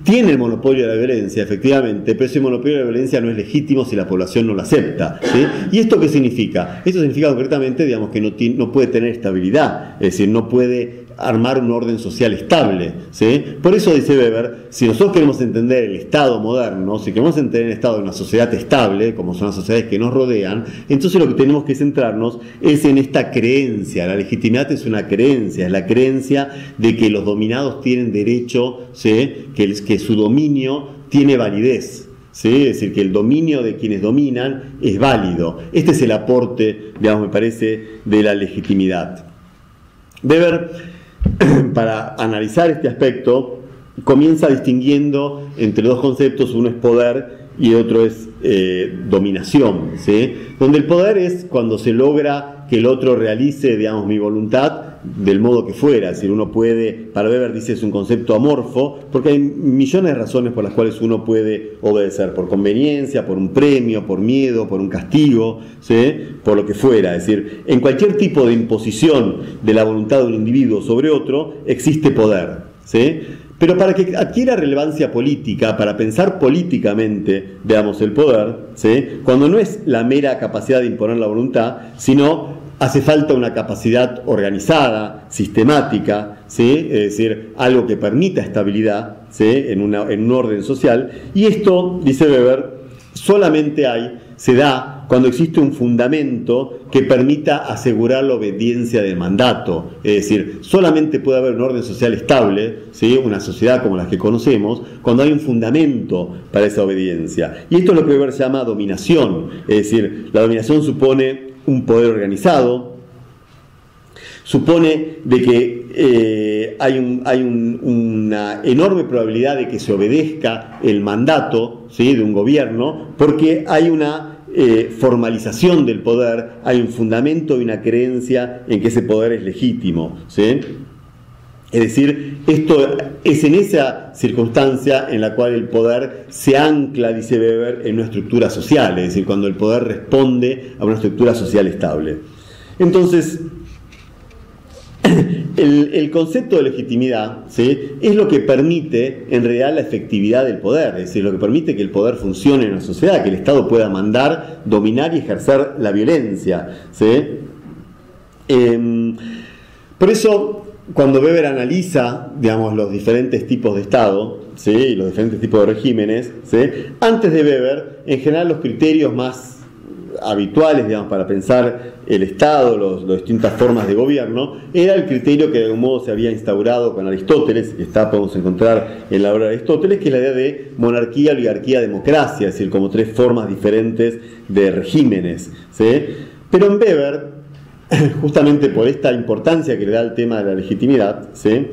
S2: tiene el monopolio de la violencia, efectivamente, pero ese monopolio de la violencia no es legítimo si la población no lo acepta, ¿sí? ¿Y esto qué significa? Esto significa concretamente, digamos, que no puede tener estabilidad, es decir, no puede armar un orden social estable, ¿sí? Por eso dice Weber, si nosotros queremos entender el Estado moderno, si queremos entender el Estado de una sociedad estable, como son las sociedades que nos rodean, entonces lo que tenemos que centrarnos es en esta creencia. La legitimidad es una creencia, es la creencia de que los dominados tienen derecho, ¿sí?, que su dominio tiene validez, ¿sí?, es decir, que el dominio de quienes dominan es válido. Este es el aporte, digamos, me parece, de la legitimidad. Weber, para analizar este aspecto, comienza distinguiendo entre dos conceptos: uno es poder y otro es dominación, ¿sí?, donde el poder es cuando se logra que el otro realice, digamos, mi voluntad del modo que fuera. Es decir, uno puede, para Weber dice, es un concepto amorfo, porque hay millones de razones por las cuales uno puede obedecer: por conveniencia, por un premio, por miedo, por un castigo, ¿sí?, por lo que fuera. Es decir, en cualquier tipo de imposición de la voluntad de un individuo sobre otro existe poder, ¿sí? Pero para que adquiera relevancia política, para pensar políticamente, veamos, el poder, ¿sí?, cuando no es la mera capacidad de imponer la voluntad, sino hace falta una capacidad organizada, sistemática, ¿sí?, es decir, algo que permita estabilidad, ¿sí?, en un orden social. Y esto, dice Weber, solamente se da cuando existe un fundamento que permita asegurar la obediencia del mandato. Es decir, solamente puede haber un orden social estable, ¿sí?, una sociedad como las que conocemos, cuando hay un fundamento para esa obediencia. Y esto es lo que Weber llama dominación. Es decir, la dominación supone un poder organizado, supone de que hay una enorme probabilidad de que se obedezca el mandato, ¿sí?, de un gobierno, porque hay una formalización del poder, hay un fundamento y una creencia en que ese poder es legítimo, ¿sí? Es decir, esto es en esa circunstancia en la cual el poder se ancla, dice Weber, en una estructura social, es decir, cuando el poder responde a una estructura social estable. Entonces, el concepto de legitimidad, ¿sí?, es lo que permite en realidad la efectividad del poder, es decir, lo que permite que el poder funcione en una sociedad, que el Estado pueda mandar, dominar y ejercer la violencia, ¿sí? Por eso, cuando Weber analiza, digamos, los diferentes tipos de Estado, ¿sí?, y los diferentes tipos de regímenes, ¿sí?, antes de Weber, en general los criterios más habituales, digamos, para pensar el Estado, las distintas formas de gobierno, era el criterio que de algún modo se había instaurado con Aristóteles, que podemos encontrar en la obra de Aristóteles, que es la idea de monarquía, oligarquía, democracia, es decir, como tres formas diferentes de regímenes, ¿sí? Pero en Weber, justamente por esta importancia que le da el tema de la legitimidad, ¿sí?,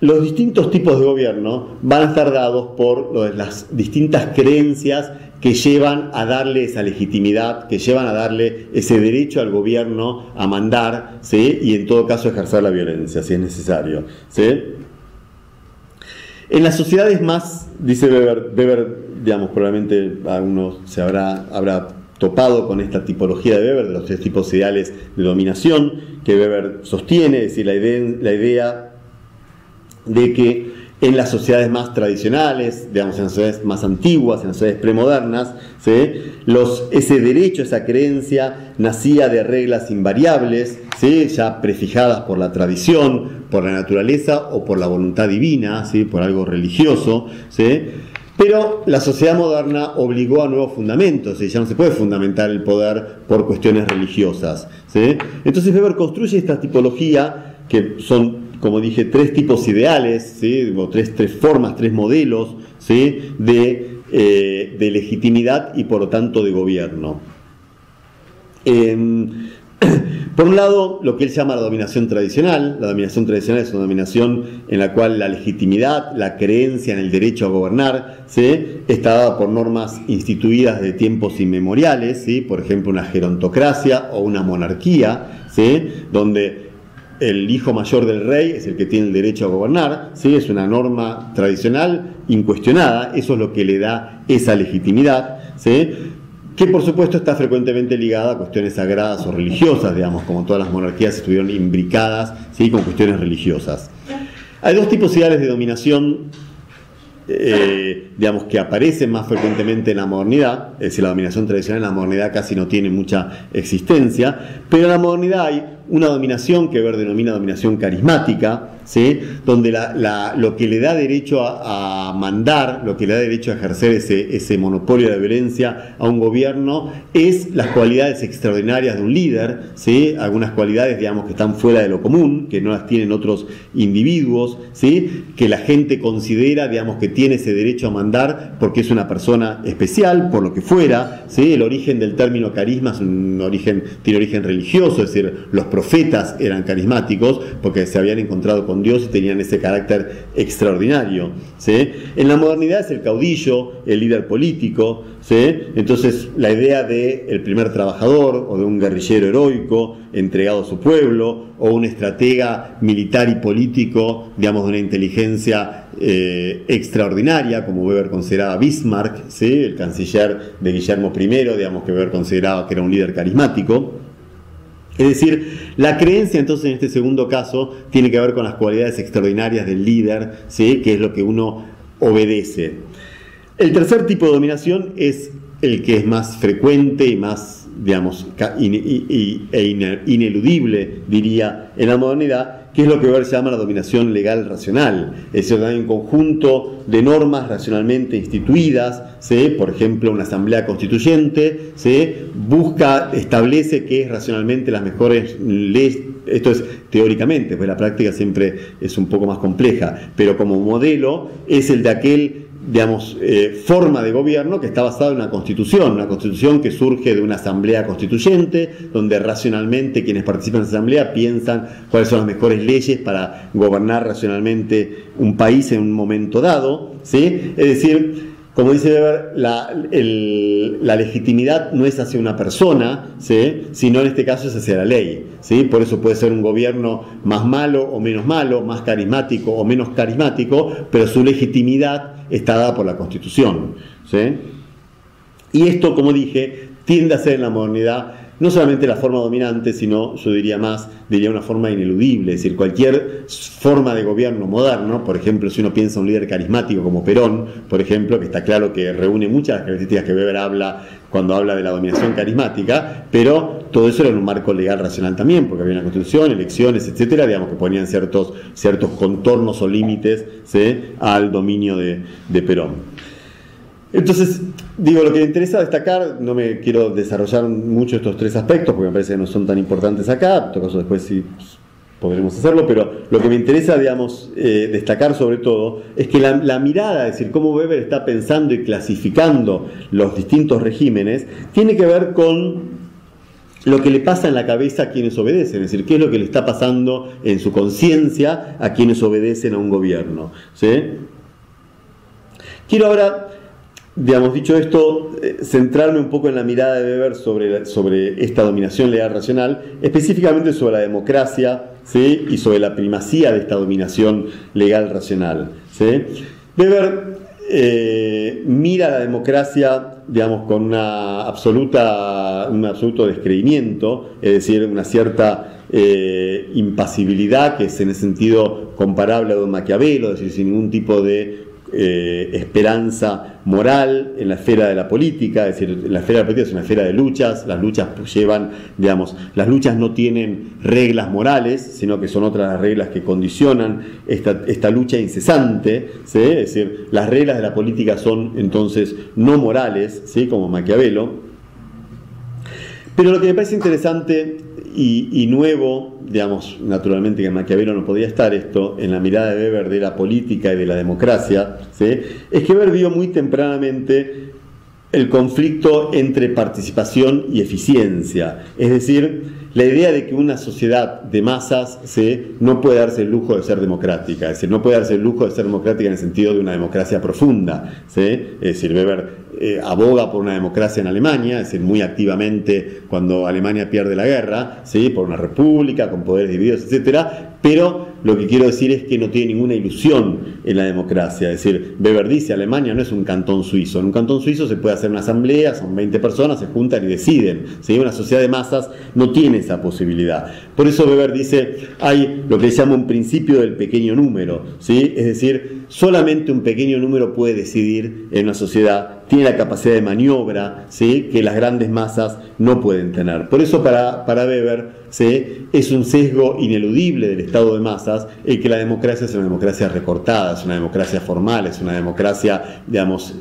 S2: los distintos tipos de gobierno van a estar dados por las distintas creencias que llevan a darle esa legitimidad, que llevan a darle ese derecho al gobierno a mandar, ¿sí?, y en todo caso ejercer la violencia, si es necesario, ¿sí? En las sociedades más, dice Weber, digamos, probablemente algunos habrá topado con esta tipología de Weber, de los tres tipos ideales de dominación que Weber sostiene, es decir, la idea de que en las sociedades más tradicionales, digamos, en las sociedades más antiguas, en las sociedades premodernas, ¿sí?, ese derecho, esa creencia nacía de reglas invariables, ¿sí?, ya prefijadas por la tradición, por la naturaleza o por la voluntad divina, ¿sí?, por algo religioso, ¿sí? Pero la sociedad moderna obligó a nuevos fundamentos, ¿sí?, ya no se puede fundamentar el poder por cuestiones religiosas, ¿sí? Entonces Weber construye esta tipología que son, como dije, tres tipos ideales, ¿sí?, o tres formas, tres modelos, ¿sí?, de legitimidad y por lo tanto de gobierno. Por un lado, lo que él llama la dominación tradicional. La dominación tradicional es una dominación en la cual la legitimidad, la creencia en el derecho a gobernar, ¿sí?, está dada por normas instituidas de tiempos inmemoriales, ¿sí?, por ejemplo, una gerontocracia o una monarquía, ¿sí?, donde el hijo mayor del rey es el que tiene el derecho a gobernar, ¿sí?, es una norma tradicional incuestionada, eso es lo que le da esa legitimidad, ¿sí?, que por supuesto está frecuentemente ligada a cuestiones sagradas o religiosas, digamos, como todas las monarquías estuvieron imbricadas, ¿sí?, con cuestiones religiosas. Hay dos tipos ideales de dominación, digamos, que aparecen más frecuentemente en la modernidad. Es decir, la dominación tradicional en la modernidad casi no tiene mucha existencia, pero en la modernidad hay una dominación que Weber denomina dominación carismática, ¿sí?, donde lo que le da derecho a mandar, lo que le da derecho a ejercer ese monopolio de la violencia a un gobierno es las cualidades extraordinarias de un líder, ¿sí?, algunas cualidades, digamos, que están fuera de lo común, que no las tienen otros individuos, ¿sí?, que la gente considera, digamos, que tiene ese derecho a mandar porque es una persona especial, por lo que fuera, ¿sí? El origen del término carisma tiene origen religioso, es decir, los profetas eran carismáticos porque se habían encontrado con Dios y tenían ese carácter extraordinario, ¿sí? En la modernidad es el caudillo, el líder político, ¿sí? Entonces la idea de el primer trabajador o de un guerrillero heroico entregado a su pueblo o un estratega militar y político, digamos, de una inteligencia extraordinaria, como Weber consideraba Bismarck, ¿sí?, el canciller de Guillermo I, digamos, que Weber consideraba que era un líder carismático. Es decir, la creencia entonces en este segundo caso tiene que ver con las cualidades extraordinarias del líder, ¿sí?, que es lo que uno obedece. El tercer tipo de dominación es el que es más frecuente y más, digamos, ineludible, diría, en la modernidad, que es lo que Weber llama la dominación legal racional, es decir, hay un conjunto de normas racionalmente instituidas, ¿sí?, por ejemplo, una asamblea constituyente, ¿sí?, establece que es racionalmente las mejores leyes. Esto es teóricamente, pues la práctica siempre es un poco más compleja, pero como modelo es el de aquel, digamos, forma de gobierno que está basada en una constitución que surge de una asamblea constituyente, donde racionalmente quienes participan en esa asamblea piensan cuáles son las mejores leyes para gobernar racionalmente un país en un momento dado, ¿sí? Es decir, como dice Weber, la legitimidad no es hacia una persona, ¿sí?, sino en este caso es hacia la ley, ¿sí? Por eso puede ser un gobierno más malo o menos malo, más carismático o menos carismático, pero su legitimidad está dada por la Constitución, ¿sí? Y esto, como dije, tiende a ser en la modernidad no solamente la forma dominante, sino, yo diría una forma ineludible. Es decir, cualquier forma de gobierno moderno, por ejemplo, si uno piensa en un líder carismático como Perón, por ejemplo, que está claro que reúne muchas de las características que Weber habla cuando habla de la dominación carismática, pero todo eso era en un marco legal racional también, porque había una constitución, elecciones, etcétera, digamos, que ponían ciertos contornos o límites, ¿sí?, al dominio de Perón. Entonces, digo, lo que me interesa destacar, no me quiero desarrollar mucho estos tres aspectos porque me parece que no son tan importantes acá, en todo caso después sí podremos hacerlo, pero lo que me interesa, digamos, destacar sobre todo es que la mirada, es decir, cómo Weber está pensando y clasificando los distintos regímenes, tiene que ver con lo que le pasa en la cabeza a quienes obedecen, es decir, qué es lo que le está pasando en su conciencia a quienes obedecen a un gobierno, ¿sí? Quiero ahora, digamos, dicho esto, centrarme un poco en la mirada de Weber sobre esta dominación legal racional, específicamente sobre la democracia, ¿sí?, y sobre la primacía de esta dominación legal racional, ¿sí? Weber mira la democracia, digamos, con un absoluto descreimiento, es decir, una cierta impasibilidad, que es en ese sentido comparable a don Maquiavelo, es decir, sin ningún tipo de esperanza moral en la esfera de la política. Es decir, la esfera de la política es una esfera de luchas, las luchas las luchas no tienen reglas morales, sino que son otras las reglas que condicionan esta lucha incesante, ¿sí? Es decir, las reglas de la política son entonces no morales, ¿sí?, como Maquiavelo. Pero lo que me parece interesante y nuevo, digamos, naturalmente que en Maquiavelo no podía estar esto, en la mirada de Weber de la política y de la democracia, ¿sí?, es que Weber vio muy tempranamente el conflicto entre participación y eficiencia. Es decir, la idea de que una sociedad de masas no puede darse el lujo de ser democrática, es decir, no puede darse el lujo de ser democrática en el sentido de una democracia profunda, es decir, Weber aboga por una democracia en Alemania, es decir, muy activamente cuando Alemania pierde la guerra, por una república con poderes divididos, etcétera, pero lo que quiero decir es que no tiene ninguna ilusión en la democracia. Es decir, Weber dice, Alemania no es un cantón suizo. En un cantón suizo se puede hacer una asamblea, son 20 personas, se juntan y deciden. Una sociedad de masas no tiene esa posibilidad. Por eso Weber dice, hay lo que se llama un principio del pequeño número, ¿sí? Es decir, solamente un pequeño número puede decidir en una sociedad, tiene la capacidad de maniobra, ¿sí?, que las grandes masas no pueden tener. Por eso para Weber, es un sesgo ineludible del estado de masas el que la democracia es una democracia recortada, es una democracia formal, es una democracia, digamos,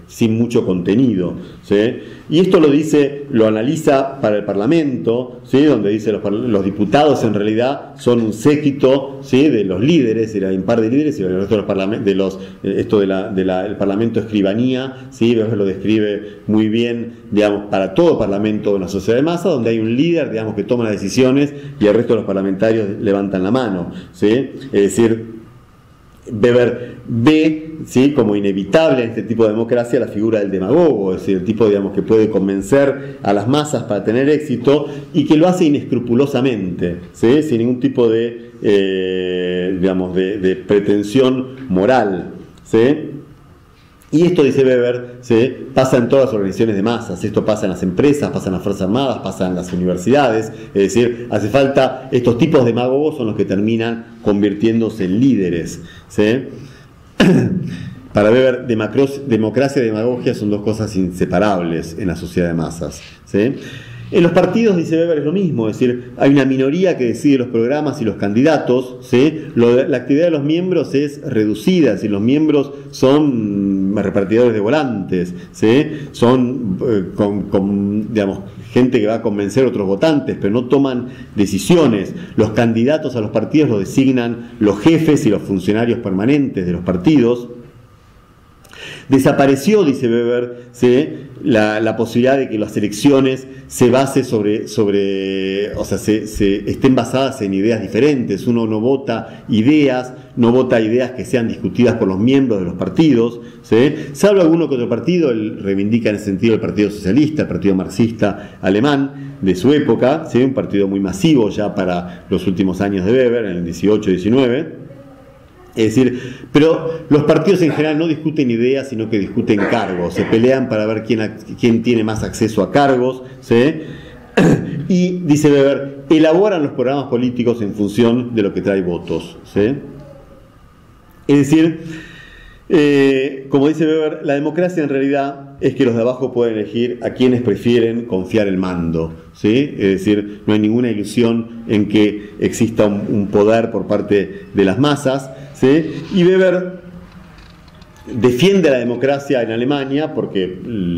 S2: sin mucho contenido, ¿sí? Y esto lo analiza para el Parlamento, ¿sí?, donde dice los diputados en realidad son un séquito, ¿sí?, de los líderes, hay un par de líderes, y el resto de los parlamentos, el Parlamento escribanía, ¿sí? Weber lo describe muy bien, digamos, para todo parlamento de una sociedad de masa, donde hay un líder, digamos, que toma las decisiones y el resto de los parlamentarios levantan la mano, ¿sí? Es decir, Weber ve, ¿sí?, como inevitable en este tipo de democracia la figura del demagogo, es decir, el tipo, digamos, que puede convencer a las masas para tener éxito y que lo hace inescrupulosamente, ¿sí?, sin ningún tipo de, digamos, de pretensión moral, ¿sí? Y esto, dice Weber, pasa en todas las organizaciones de masas, esto pasa en las empresas, pasa en las Fuerzas Armadas, pasa en las universidades, es decir, hace falta, estos tipos de demagogos son los que terminan convirtiéndose en líderes, ¿sí? Para Weber, democracia y demagogia son dos cosas inseparables en la sociedad de masas, ¿sí? En los partidos, dice Weber, es lo mismo, es decir, hay una minoría que decide los programas y los candidatos, ¿sí? La actividad de los miembros es reducida, es decir, los miembros son repartidores de volantes, ¿sí? Son digamos, gente que va a convencer a otros votantes, pero no toman decisiones. Los candidatos a los partidos los designan los jefes y los funcionarios permanentes de los partidos. Desapareció, dice Weber, ¿sí?, la posibilidad de que las elecciones se base o sea, estén basadas en ideas diferentes. Uno no vota ideas que sean discutidas por los miembros de los partidos, ¿sí? Salvo alguno que otro partido, él reivindica en ese sentido el Partido Socialista, el Partido Marxista Alemán de su época, ¿sí?, un partido muy masivo ya para los últimos años de Weber, en el 18-19. Es decir, pero los partidos en general no discuten ideas, sino que discuten cargos, se pelean para ver quién tiene más acceso a cargos, ¿sí? Y, dice Weber, elaboran los programas políticos en función de lo que trae votos, ¿sí? Es decir, como dice Weber, la democracia en realidad es que los de abajo pueden elegir a quienes prefieren confiar el mando, ¿sí? Es decir, no hay ninguna ilusión en que exista un poder por parte de las masas, ¿sí? Y Weber defiende la democracia en Alemania porque,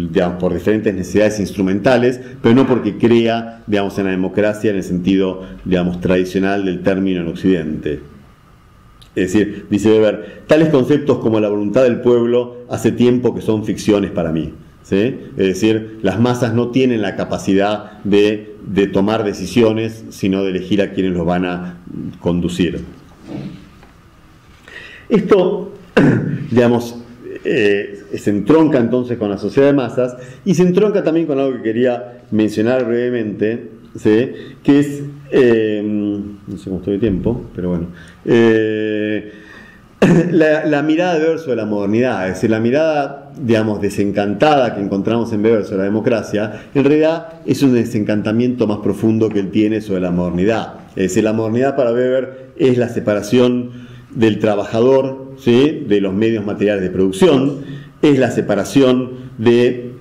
S2: digamos, por diferentes necesidades instrumentales, pero no porque crea, digamos, en la democracia en el sentido, digamos, tradicional del término en Occidente. Es decir, dice Weber, tales conceptos como la voluntad del pueblo hace tiempo que son ficciones para mí, ¿sí? Es decir, las masas no tienen la capacidad de tomar decisiones, sino de elegir a quienes los van a conducir. Esto, digamos, se entronca entonces con la sociedad de masas y se entronca también con algo que quería mencionar brevemente, ¿sí?, que es, no sé cómo estoy de tiempo, pero bueno, la mirada de Weber sobre la modernidad, es decir, la mirada, digamos, desencantada que encontramos en Weber sobre la democracia, en realidad es un desencantamiento más profundo que él tiene sobre la modernidad. Es decir, la modernidad para Weber es la separación del trabajador, ¿sí?, de los medios materiales de producción, es la separación de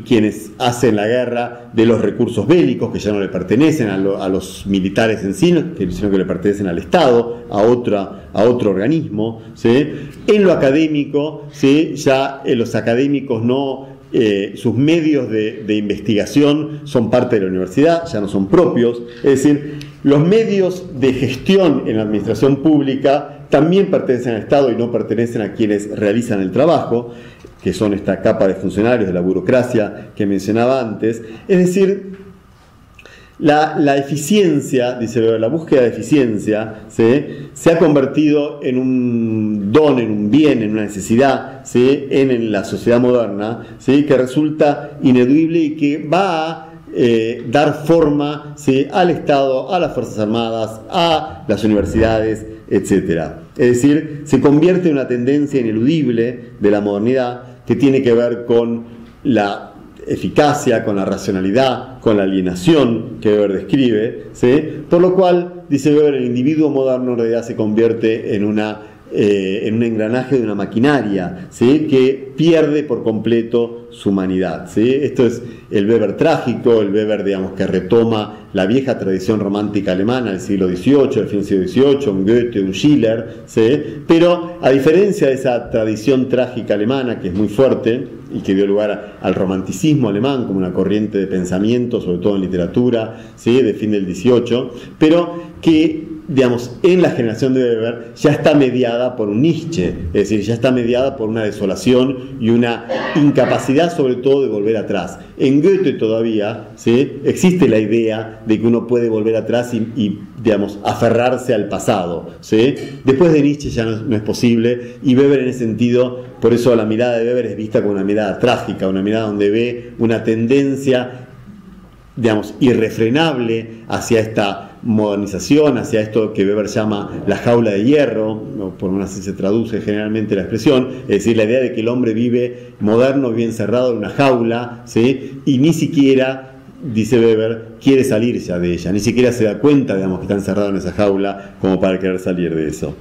S2: quienes hacen la guerra de los recursos bélicos que ya no le pertenecen a los militares en sí, sino que le pertenecen al Estado, a otro organismo, ¿sí? En lo académico, ¿sí?, ya los académicos no, sus medios de investigación son parte de la universidad, ya no son propios, es decir, los medios de gestión en la administración pública también pertenecen al Estado y no pertenecen a quienes realizan el trabajo, que son esta capa de funcionarios de la burocracia que mencionaba antes. Es decir, la eficiencia, dice Weber, la búsqueda de eficiencia, ¿sí?, se ha convertido en un don, en un bien, en una necesidad, ¿sí?, en la sociedad moderna, ¿sí?, que resulta ineludible y que va a dar forma, ¿sí?, al Estado, a las Fuerzas Armadas, a las universidades, etc. Es decir, se convierte en una tendencia ineludible de la modernidad que tiene que ver con la eficacia, con la racionalidad, con la alienación que Weber describe, ¿sí? Por lo cual, dice Weber, el individuo moderno en realidad se convierte en un engranaje de una maquinaria, ¿sí?, que pierde por completo su humanidad, ¿sí? Esto es el Weber trágico, el Weber, digamos, que retoma la vieja tradición romántica alemana del siglo XVIII, el fin del siglo XVIII, un Goethe, un Schiller, ¿sí? Pero a diferencia de esa tradición trágica alemana, que es muy fuerte y que dio lugar al romanticismo alemán como una corriente de pensamiento, sobre todo en literatura, ¿sí?, de fin del XVIII, pero que, digamos, en la generación de Weber ya está mediada por un Nietzsche, es decir, ya está mediada por una desolación y una incapacidad sobre todo de volver atrás. En Goethe todavía, ¿sí?, existe la idea de que uno puede volver atrás y digamos, aferrarse al pasado, ¿sí? Después de Nietzsche ya no es posible, y Weber en ese sentido, por eso la mirada de Weber es vista como una mirada trágica, una mirada donde ve una tendencia, digamos, irrefrenable hacia esta modernización, hacia esto que Weber llama la jaula de hierro, o por lo menos así se traduce generalmente la expresión, es decir, la idea de que el hombre vive moderno, bien encerrado en una jaula, ¿sí?, y ni siquiera, dice Weber, quiere salir ya de ella, ni siquiera se da cuenta, digamos, que está encerrado en esa jaula como para querer salir de eso.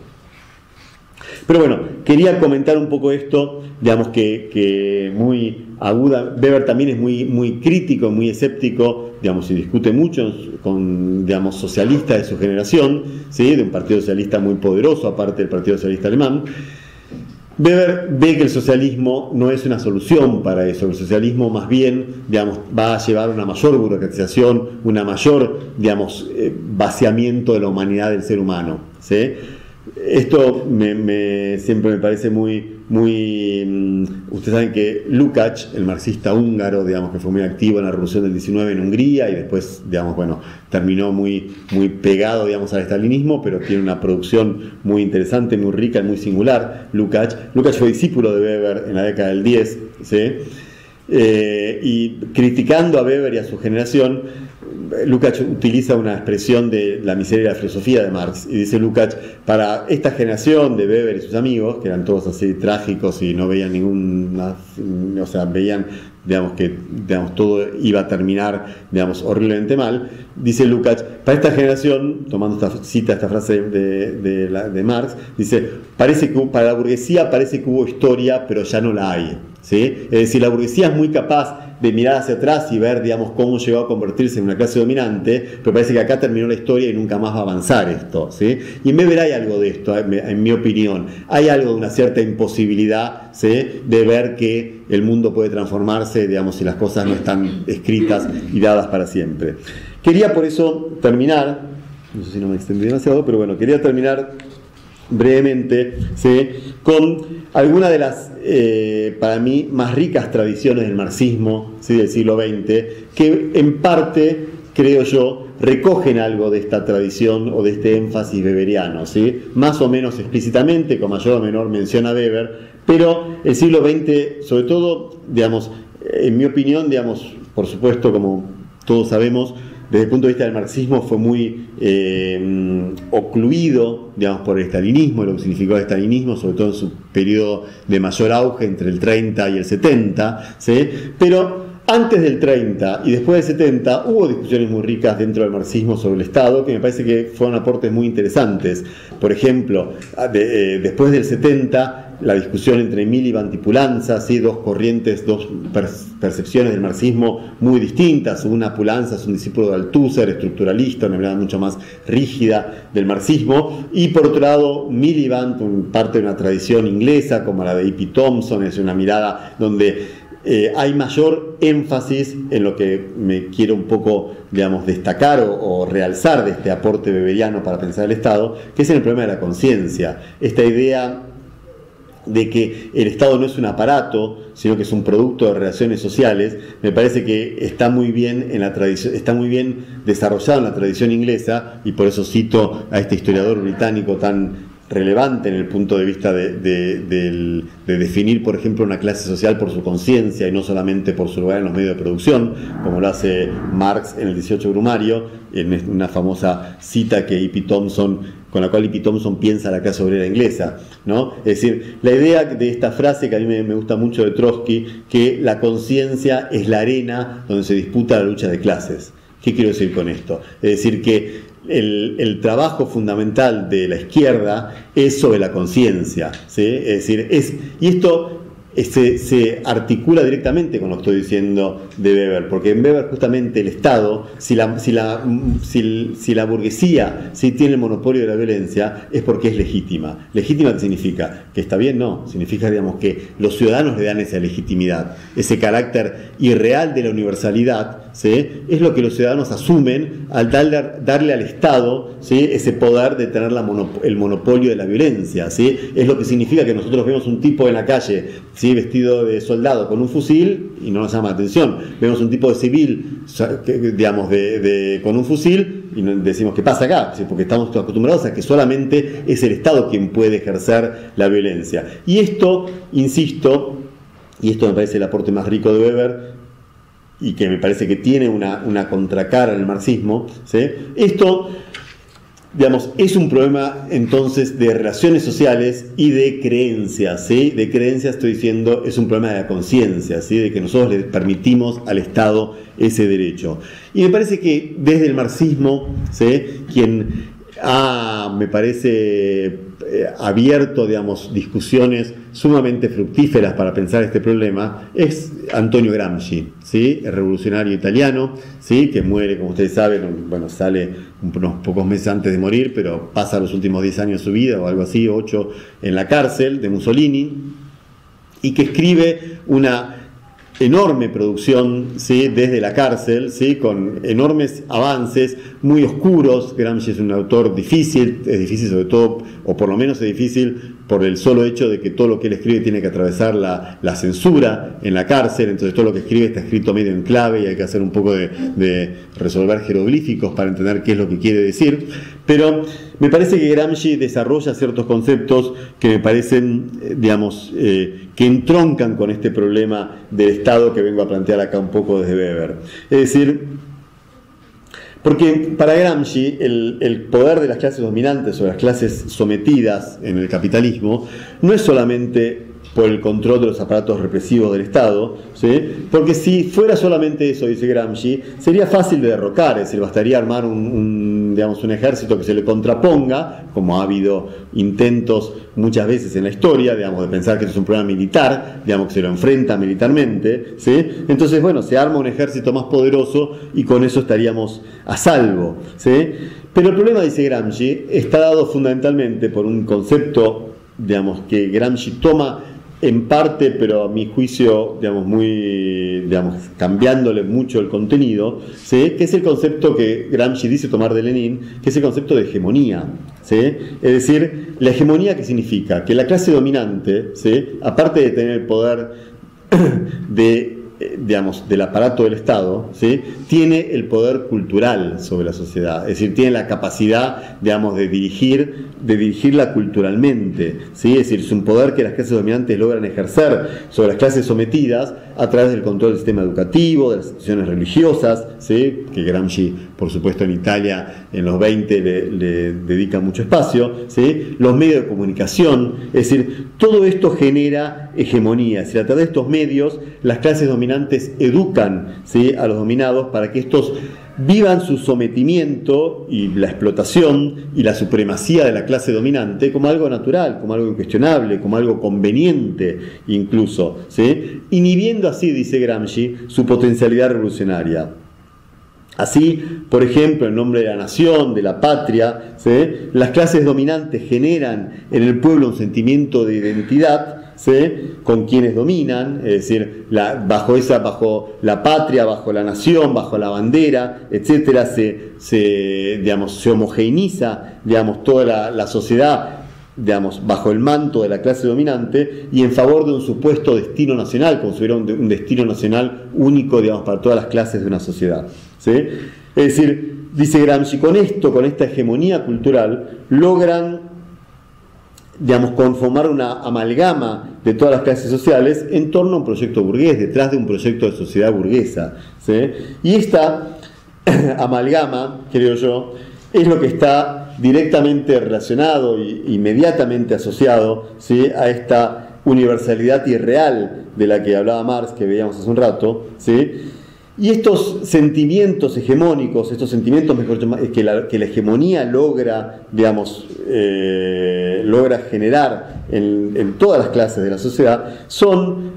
S2: Pero bueno, quería comentar un poco esto, digamos, que muy aguda. Weber también es muy crítico, muy escéptico, digamos, y discute mucho con, digamos, socialistas de su generación, ¿sí?, de un partido socialista muy poderoso, aparte del Partido Socialista Alemán. Weber ve que el socialismo no es una solución para eso. El socialismo más bien, digamos, va a llevar una mayor burocratización, una mayor, digamos, vaciamiento de la humanidad del ser humano, ¿sí? Esto siempre me parece muy ustedes saben que Lukács, el marxista húngaro, digamos, que fue muy activo en la revolución del 19 en Hungría y después, digamos, bueno, terminó muy pegado, digamos, al estalinismo, pero tiene una producción muy interesante, muy rica y muy singular. Lukács fue discípulo de Weber en la década del 10, ¿sí? Y criticando a Weber y a su generación, Lukács utiliza una expresión de la miseria de la filosofía de Marx, y dice Lukács: para esta generación de Weber y sus amigos, que eran todos así trágicos y no veían o sea, veían, digamos, que, digamos, todo iba a terminar, digamos, horriblemente mal, dice Lukács, para esta generación, tomando esta frase de Marx, dice: parece que para la burguesía parece que hubo historia, pero ya no la hay, ¿sí? Es decir, la burguesía es muy capaz de mirar hacia atrás y ver, digamos, cómo llegó a convertirse en una clase dominante, pero parece que acá terminó la historia y nunca más va a avanzar esto, ¿sí? Y en Weber hay algo de esto, en mi opinión. Hay algo de una cierta imposibilidad, ¿sí?, de ver que el mundo puede transformarse, digamos, si las cosas no están escritas y dadas para siempre. Quería por eso terminar, no sé si no me extendí demasiado, pero bueno, quería terminar brevemente, ¿sí?, con algunas de las, para mí, más ricas tradiciones del marxismo, ¿sí?, del siglo XX, que en parte, creo yo, recogen algo de esta tradición o de este énfasis weberiano, ¿sí?, más o menos explícitamente, con mayor o menor mención a Weber, pero el siglo XX, sobre todo, digamos, en mi opinión, digamos, por supuesto, como todos sabemos, desde el punto de vista del marxismo fue muy ocluido, digamos, por el estalinismo, lo que significó el estalinismo, sobre todo en su periodo de mayor auge entre el 30 y el 70, ¿sí? Pero antes del 30 y después del 70 hubo discusiones muy ricas dentro del marxismo sobre el Estado, que me parece que fueron aportes muy interesantes. Por ejemplo, después del 70, la discusión entre Miliband y Poulantzas, ¿sí?, dos corrientes, dos percepciones del marxismo muy distintas. Una, Poulantzas, un discípulo de Althusser, estructuralista, una mirada mucho más rígida del marxismo, y por otro lado Miliband, parte de una tradición inglesa como la de E.P. Thompson, es una mirada donde hay mayor énfasis en lo que me quiero un poco, digamos, destacar o realzar de este aporte weberiano para pensar el Estado, que es en el problema de la conciencia. Esta idea de que el Estado no es un aparato, sino que es un producto de relaciones sociales, me parece que está muy bien en la tradición, está muy bien desarrollado en la tradición inglesa, y por eso cito a este historiador británico tan relevante en el punto de vista de definir, por ejemplo, una clase social por su conciencia y no solamente por su lugar en los medios de producción, como lo hace Marx en el 18 Brumario, en una famosa cita que con la cual E.P. Thompson piensa la clase obrera inglesa, ¿no? Es decir, la idea de esta frase que a mí me gusta mucho de Trotsky, que la conciencia es la arena donde se disputa la lucha de clases. ¿Qué quiero decir con esto? Es decir, que el trabajo fundamental de la izquierda es sobre la conciencia, ¿sí? Es decir, y esto se articula directamente con lo que estoy diciendo de Weber, porque en Weber justamente el Estado, si la burguesía tiene el monopolio de la violencia, es porque es legítima. ¿Legítima qué significa? ¿Que está bien? No. Significa, digamos, que los ciudadanos le dan esa legitimidad, ese carácter irreal de la universalidad, ¿sí? Es lo que los ciudadanos asumen al darle al Estado, ¿sí?, ese poder de tener el monopolio de la violencia, ¿sí? Es lo que significa que nosotros vemos un tipo en la calle, ¿sí?, vestido de soldado con un fusil y no nos llama la atención. Vemos un tipo de civil, digamos, con un fusil y decimos, ¿qué pasa acá? ¿Sí? Porque estamos acostumbrados a que solamente es el Estado quien puede ejercer la violencia. Y esto, insisto, y esto me parece el aporte más rico de Weber, y que me parece que tiene una contracara en el marxismo, ¿sí? Esto, digamos, es un problema entonces de relaciones sociales y de creencias, ¿sí? De creencias, estoy diciendo, es un problema de la conciencia, ¿sí? De que nosotros le permitimos al Estado ese derecho. Y me parece que desde el marxismo, ¿sí?, quien ha, me parece, abierto, digamos, discusiones sumamente fructíferas para pensar este problema es Antonio Gramsci, ¿sí?, el revolucionario italiano, ¿sí?, que muere, como ustedes saben, bueno, sale unos pocos meses antes de morir, pero pasa los últimos 10 años de su vida, o algo así, 8, en la cárcel de Mussolini, y que escribe una enorme producción, ¿sí?, desde la cárcel, ¿sí?, con enormes avances muy oscuros. Gramsci es un autor difícil, es difícil sobre todo, o por lo menos es difícil por el solo hecho de que todo lo que él escribe tiene que atravesar la censura en la cárcel, entonces todo lo que escribe está escrito medio en clave y hay que hacer un poco de resolver jeroglíficos para entender qué es lo que quiere decir. Pero me parece que Gramsci desarrolla ciertos conceptos que me parecen, digamos, que entroncan con este problema del Estado que vengo a plantear acá un poco desde Weber. Es decir, porque para Gramsci el poder de las clases dominantes sobre las clases sometidas en el capitalismo no es solamente por el control de los aparatos represivos del Estado, ¿sí?, porque si fuera solamente eso, dice Gramsci, sería fácil de derrocar, es decir, bastaría armar un ejército que se le contraponga, como ha habido intentos muchas veces en la historia, digamos, de pensar que eso es un problema militar, digamos, que se lo enfrenta militarmente, ¿sí? Entonces, bueno, se arma un ejército más poderoso y con eso estaríamos a salvo, ¿sí? Pero el problema, dice Gramsci, está dado fundamentalmente por un concepto, digamos, que Gramsci toma en parte, pero a mi juicio, digamos, muy, digamos, cambiándole mucho el contenido, ¿sí?, que es el concepto que Gramsci dice tomar de Lenin, que es el concepto de hegemonía, ¿sí? Es decir, la hegemonía, ¿qué significa? Que la clase dominante, ¿sí?, aparte de tener el poder del aparato del Estado, ¿sí?, tiene el poder cultural sobre la sociedad, es decir, tiene la capacidad, digamos, de dirigirla culturalmente, ¿sí? Es decir, es un poder que las clases dominantes logran ejercer sobre las clases sometidas a través del control del sistema educativo, de las instituciones religiosas, ¿sí?, que Gramsci, por supuesto, en Italia en los 20 le dedica mucho espacio, ¿sí?, los medios de comunicación, es decir, todo esto genera hegemonía, es decir, a través de estos medios las clases dominantes educan, ¿sí?, a los dominados para que estos vivan su sometimiento y la explotación y la supremacía de la clase dominante como algo natural, como algo incuestionable, como algo conveniente incluso, ¿sí?, inhibiendo así, dice Gramsci, su potencialidad revolucionaria. Así, por ejemplo, en nombre de la nación, de la patria, ¿sí?, las clases dominantes generan en el pueblo un sentimiento de identidad, ¿sí? Con quienes dominan, es decir, bajo la patria, bajo la nación, bajo la bandera, etcétera, se homogeneiza, digamos, toda la sociedad, digamos, bajo el manto de la clase dominante y en favor de un supuesto destino nacional, como si hubiera un destino nacional único, digamos, para todas las clases de una sociedad, ¿sí? Es decir, dice Gramsci, con esta hegemonía cultural, logran, digamos, conformar una amalgama de todas las clases sociales en torno a un proyecto burgués, detrás de un proyecto de sociedad burguesa, ¿sí? Y esta amalgama, creo yo, es lo que está directamente relacionado e inmediatamente asociado, ¿sí? A esta universalidad irreal de la que hablaba Marx, que veíamos hace un rato, ¿sí? Y estos sentimientos hegemónicos, estos sentimientos, mejor dicho, que la hegemonía logra, digamos, logra generar en todas las clases de la sociedad, son,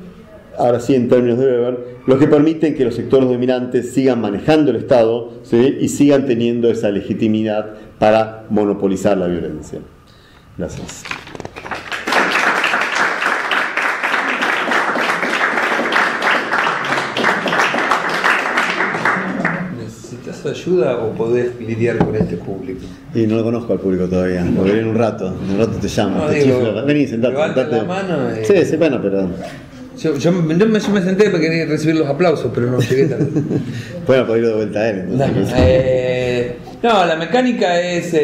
S2: ahora sí en términos de Weber, los que permiten que los sectores dominantes sigan manejando el Estado, ¿sí? Y sigan teniendo esa legitimidad para monopolizar la violencia. Gracias.
S1: ¿Necesitas ayuda o podés lidiar con este público?
S2: Y no lo conozco al público todavía, lo veré en un rato te llamo.
S1: No,
S2: te
S1: digo,
S2: chiflo. Vení, sentate.
S1: la mano.
S2: Sí, bueno, pero...
S1: Yo me senté para querer recibir los aplausos, pero no llegué tarde.
S2: Bueno, para ir de vuelta a él. Entonces.
S1: No, la mecánica es,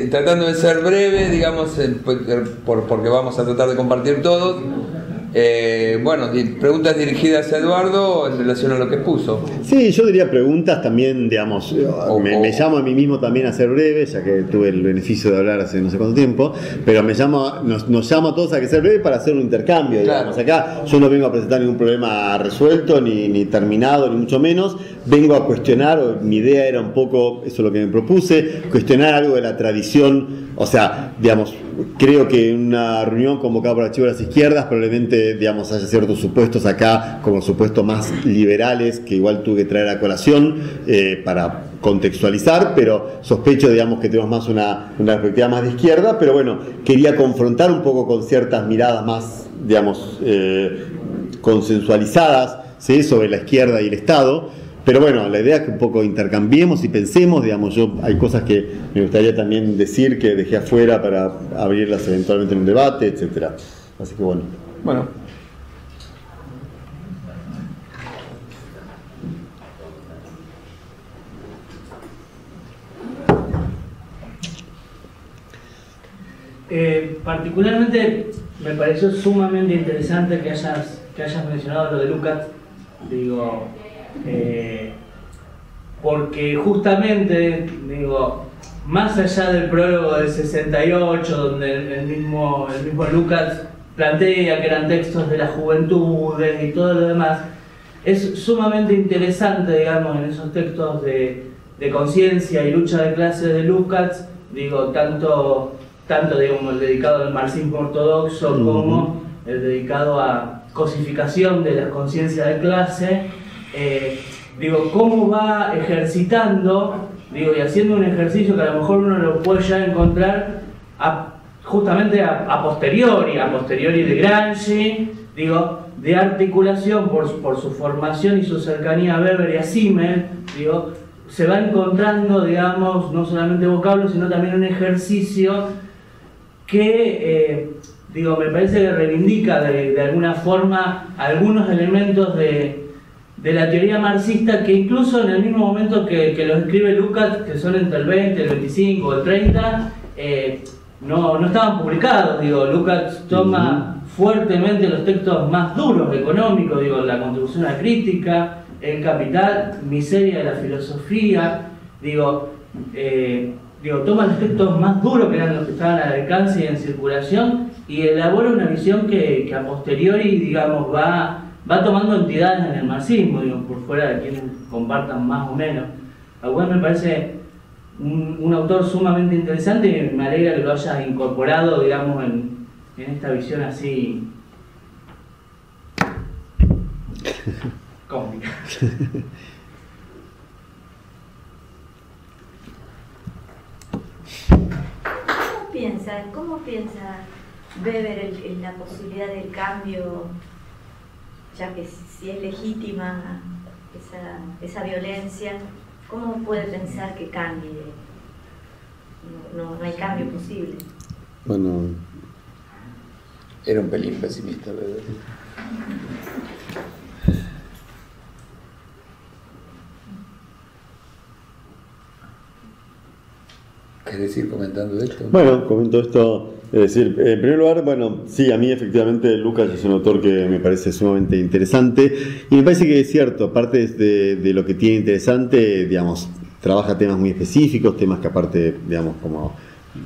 S1: tratando de ser breve, digamos, porque vamos a tratar de compartir todos. Bueno, preguntas dirigidas a Eduardo en relación a lo que expuso.
S2: Sí, yo diría preguntas también, digamos, me llamo a mí mismo también a ser breve, ya que tuve el beneficio de hablar hace no sé cuánto tiempo, pero nos llamo a todos a que ser breve para hacer un intercambio, digamos. Claro. Acá yo no vengo a presentar ningún problema resuelto, ni terminado, ni mucho menos, vengo a cuestionar, mi idea era un poco, eso es lo que me propuse, cuestionar algo de la tradición, o sea, digamos, creo que en una reunión convocada por Archivo de las Izquierdas probablemente, digamos, haya ciertos supuestos acá como supuestos más liberales que igual tuve que traer a colación para contextualizar, pero sospecho, digamos, que tenemos más una perspectiva más de izquierda, pero bueno, quería confrontar un poco con ciertas miradas más, digamos, consensualizadas, ¿sí? Sobre la izquierda y el Estado. Pero bueno, la idea es que un poco intercambiemos y pensemos, digamos, hay cosas que me gustaría también decir que dejé afuera para abrirlas eventualmente en un debate, etcétera. Así que bueno.
S1: Bueno.
S3: Particularmente me pareció sumamente interesante que hayas mencionado lo de Lukács, digo, porque justamente, digo, más allá del prólogo del 68, donde el mismo Lukács plantea que eran textos de las juventudes y todo lo demás, es sumamente interesante, digamos, en esos textos de conciencia y lucha de clase de Lukács, digo, tanto digamos, el dedicado al marxismo ortodoxo como el dedicado a cosificación de la conciencia de clase, digo, cómo va ejercitando, digo, y haciendo un ejercicio que a lo mejor uno lo puede ya encontrar justamente a posteriori de Gramsci, digo, de articulación por su formación y su cercanía a Weber y a Simmel, digo, se va encontrando, digamos, no solamente vocablos, sino también un ejercicio que, digo, me parece que reivindica de alguna forma algunos elementos de la teoría marxista que incluso en el mismo momento que los escribe Lukács, que son entre el 20, el 25 o el 30, no estaban publicados. Digo, Lukács toma fuertemente los textos más duros económicos, digo, la contribución a la crítica, el capital, miseria de la filosofía, digo, toma los textos más duros que eran los que estaban al alcance y en circulación y elabora una visión que a posteriori, digamos, va tomando entidades en el marxismo, digo, por fuera de quienes compartan más o menos. A cual me parece un autor sumamente interesante y me alegra que lo haya incorporado, digamos, en esta visión así cómica.
S4: ¿Cómo piensa Weber la posibilidad del cambio, ya que si es legítima esa violencia, ¿cómo puede pensar que cambie? No hay cambio posible.
S2: Bueno,
S1: era un pelín pesimista, ¿verdad? ¿Querés ir comentando esto?
S2: Bueno, comento esto. Es decir, en primer lugar, bueno, sí, a mí efectivamente Lukács es un autor que me parece sumamente interesante y me parece que es cierto, aparte de lo que tiene interesante, digamos, trabaja temas muy específicos, temas que aparte, digamos, como,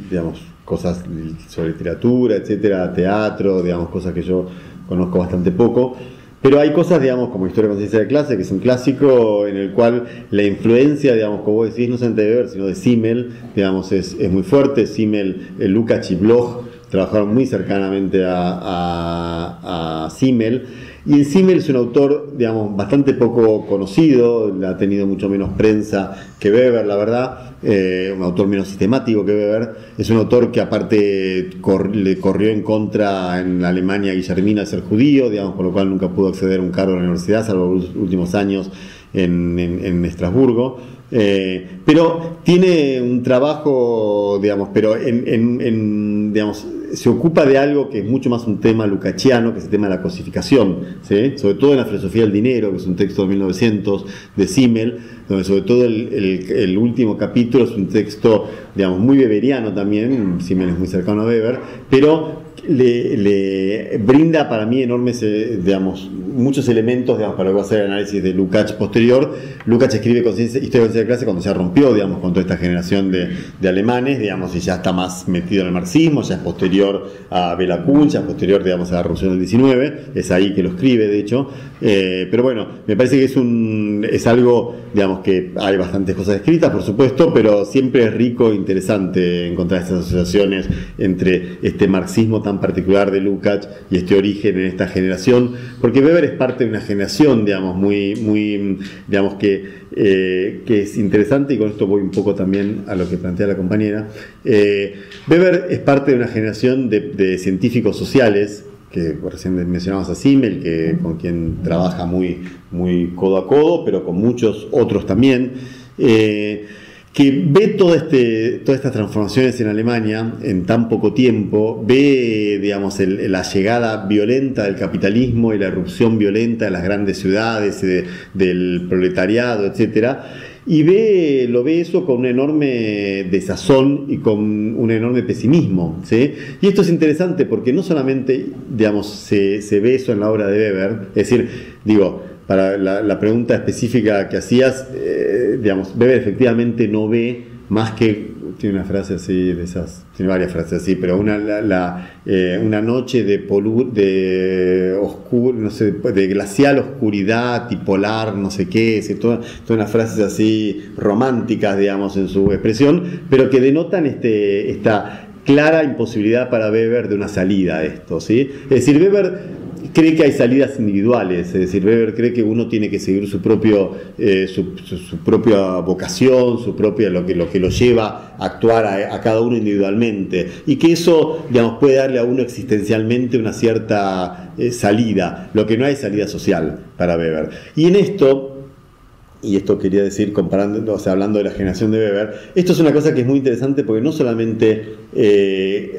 S2: digamos, cosas sobre literatura, etcétera, teatro, digamos, cosas que yo conozco bastante poco. Pero hay cosas, digamos, como Historia de Conciencia de Clase, que es un clásico en el cual la influencia, digamos, como vos decís, no solamente de Weber, sino de Simmel, digamos, es muy fuerte. Simmel, Lukács y Bloch trabajaron muy cercanamente a Simmel. Y en Simmel es un autor, digamos, bastante poco conocido, ha tenido mucho menos prensa que Weber, la verdad, un autor menos sistemático que Weber. Es un autor que aparte le corrió en contra en la Alemania guillermina de ser judío, digamos, por lo cual nunca pudo acceder a un cargo en la universidad, salvo los últimos años en Estrasburgo. Pero tiene un trabajo, digamos, pero digamos, se ocupa de algo que es mucho más un tema lukácsiano, que es el tema de la cosificación, ¿sí? Sobre todo en la filosofía del dinero, que es un texto de 1900 de Simmel, donde sobre todo el último capítulo es un texto, digamos, muy weberiano también. Simmel es muy cercano a Weber, pero le brinda para mí enormes, digamos, muchos elementos, digamos, para luego hacer el análisis de Lukács posterior. Lukács escribe Historia de Conciencia de Clase cuando ya rompió, digamos, con toda esta generación de alemanes, digamos, y ya está más metido en el marxismo, ya es posterior a Bela Kun, ya es posterior, digamos, a la Revolución del 19, es ahí que lo escribe, de hecho. Pero bueno, me parece que es algo, digamos, que hay bastantes cosas escritas, por supuesto, pero siempre es rico e interesante encontrar estas asociaciones entre este marxismo tan particular de Lukács y este origen en esta generación, porque Weber es parte de una generación, digamos, muy digamos, que es interesante, y con esto voy un poco también a lo que plantea la compañera. Weber es parte de una generación de científicos sociales, que recién mencionamos a Simmel, con quien trabaja muy codo a codo, pero con muchos otros también, que ve todas estas transformaciones en Alemania en tan poco tiempo, ve, digamos, la llegada violenta del capitalismo y la irrupción violenta de las grandes ciudades, del proletariado, etcétera, y lo ve eso con un enorme desazón y con un enorme pesimismo, ¿sí? Y esto es interesante porque no solamente, digamos, se ve eso en la obra de Weber, es decir, digo, para la pregunta específica que hacías, digamos, Weber efectivamente no ve más que, tiene una frase así de esas, tiene varias frases así, pero una noche no sé, de glacial oscuridad y polar, no sé qué, todas unas frases así románticas, digamos, en su expresión, pero que denotan esta clara imposibilidad para Weber de una salida a esto, ¿sí? Es decir, Weber cree que hay salidas individuales, es decir, Weber cree que uno tiene que seguir su propia vocación, lo que lo lleva a actuar a cada uno individualmente, y que eso, digamos, puede darle a uno existencialmente una cierta salida, lo que no hay salida social para Weber. Y en esto, y esto quería decir comparando, o sea, hablando de la generación de Weber, esto es una cosa que es muy interesante porque no solamente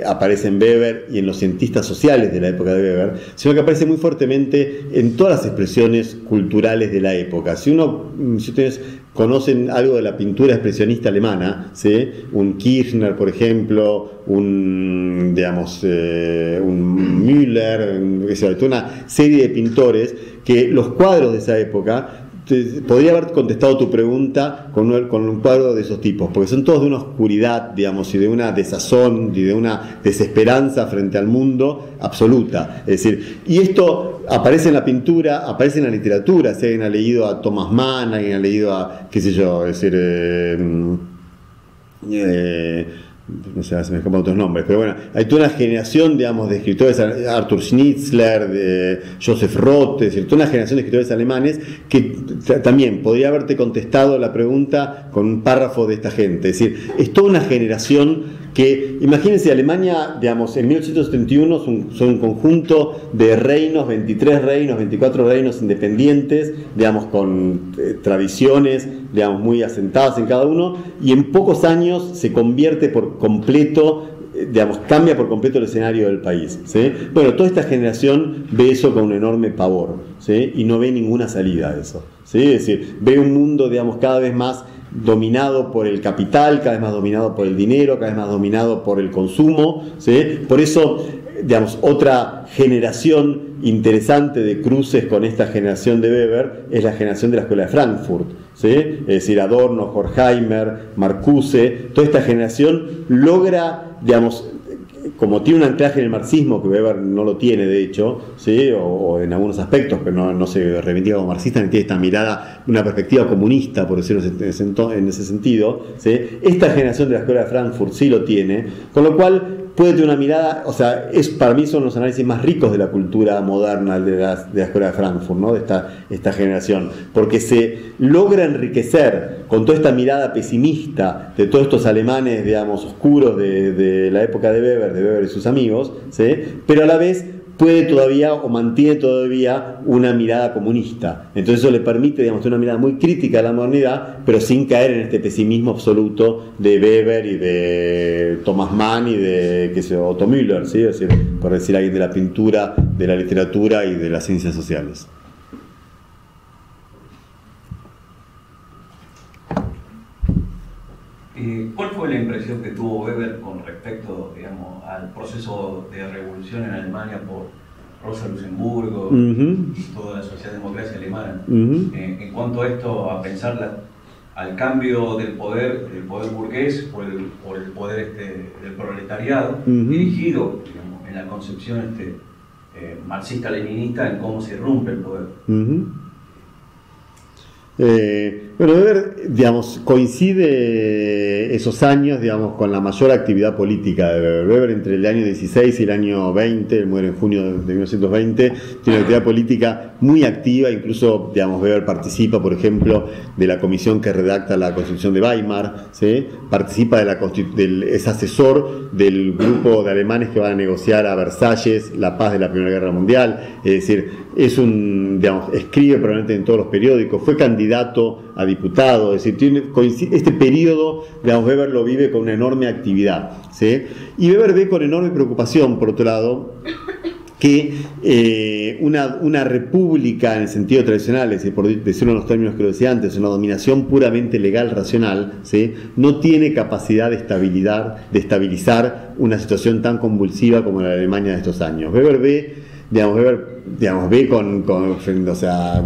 S2: aparece en Weber y en los cientistas sociales de la época de Weber, sino que aparece muy fuertemente en todas las expresiones culturales de la época. Si ustedes conocen algo de la pintura expresionista alemana, ¿sí? Un Kirchner, por ejemplo, un Müller, toda una serie de pintores que los cuadros de esa época podría haber contestado tu pregunta con un cuadro de esos tipos, porque son todos de una oscuridad, digamos, y de una desazón y de una desesperanza frente al mundo absoluta. Es decir, y esto aparece en la pintura, aparece en la literatura. Si alguien ha leído a Thomas Mann, alguien ha leído a, qué sé yo, es decir, no sé, se me escapan otros nombres, pero bueno, hay toda una generación, digamos, de escritores, Arthur Schnitzler, de Joseph Roth, es decir, toda una generación de escritores alemanes que también podría haberte contestado la pregunta con un párrafo de esta gente. Es decir, es toda una generación que, imagínense, Alemania, digamos, en 1871 son un conjunto de reinos, 23 reinos, 24 reinos independientes, digamos, con tradiciones, digamos, muy asentadas en cada uno, y en pocos años se convierte por completo, digamos, cambia por completo el escenario del país, ¿sí? Bueno, toda esta generación ve eso con un enorme pavor, ¿sí? Y no ve ninguna salida a eso, ¿sí? Es decir, ve un mundo, digamos, cada vez más dominado por el capital, cada vez más dominado por el dinero, cada vez más dominado por el consumo, ¿sí? Por eso, digamos, otra generación interesante de cruces con esta generación de Weber es la generación de la Escuela de Frankfurt, ¿sí? Es decir, Adorno, Horkheimer, Marcuse, toda esta generación logra, digamos, como tiene un anclaje en el marxismo, que Weber no lo tiene de hecho, ¿sí? o en algunos aspectos, pero no se reivindica como marxista, ni tiene esta mirada, una perspectiva comunista, por decirlo en ese sentido, ¿sí? Esta generación de la Escuela de Frankfurt sí lo tiene, con lo cual puede tener una mirada, o sea, para mí son los análisis más ricos de la cultura moderna de la Escuela de Frankfurt, ¿no? De esta generación, porque se logra enriquecer con toda esta mirada pesimista de todos estos alemanes, digamos, oscuros de la época de Weber y sus amigos, ¿sí? Pero a la vez puede todavía o mantiene todavía una mirada comunista. Entonces eso le permite, digamos, tener una mirada muy crítica a la modernidad, pero sin caer en este pesimismo absoluto de Weber y de Thomas Mann y de Otto Müller, ¿sí? Es decir, por decir alguien de la pintura, de la literatura y de las ciencias sociales.
S5: ¿Cuál fue la impresión que tuvo Weber con respecto, digamos, al proceso de revolución en Alemania por Rosa Luxemburgo y toda la socialdemocracia alemana? En cuanto a esto, a pensar al cambio del poder burgués por el poder del proletariado, dirigido, digamos, en la concepción marxista-leninista en cómo se rompe el poder.
S2: Bueno, Weber, digamos, coincide esos años, digamos, con la mayor actividad política de Weber. Weber, entre el año 16 y el año 20, él muere en junio de 1920, tiene una actividad política muy activa. Incluso, digamos, Weber participa, por ejemplo, de la comisión que redacta la Constitución de Weimar, ¿sí? Participa es asesor del grupo de alemanes que van a negociar a Versalles la paz de la Primera Guerra Mundial. Es decir, digamos, escribe probablemente en todos los periódicos, fue candidato a diputado, es decir, este periodo, digamos, Weber lo vive con una enorme actividad, ¿sí? Y Weber ve con enorme preocupación, por otro lado, que una república en el sentido tradicional, es decir, por decirlo en los términos que lo decía antes, una dominación puramente legal, racional, ¿sí? No tiene capacidad de estabilizar una situación tan convulsiva como la Alemania de estos años. Weber ve, o sea,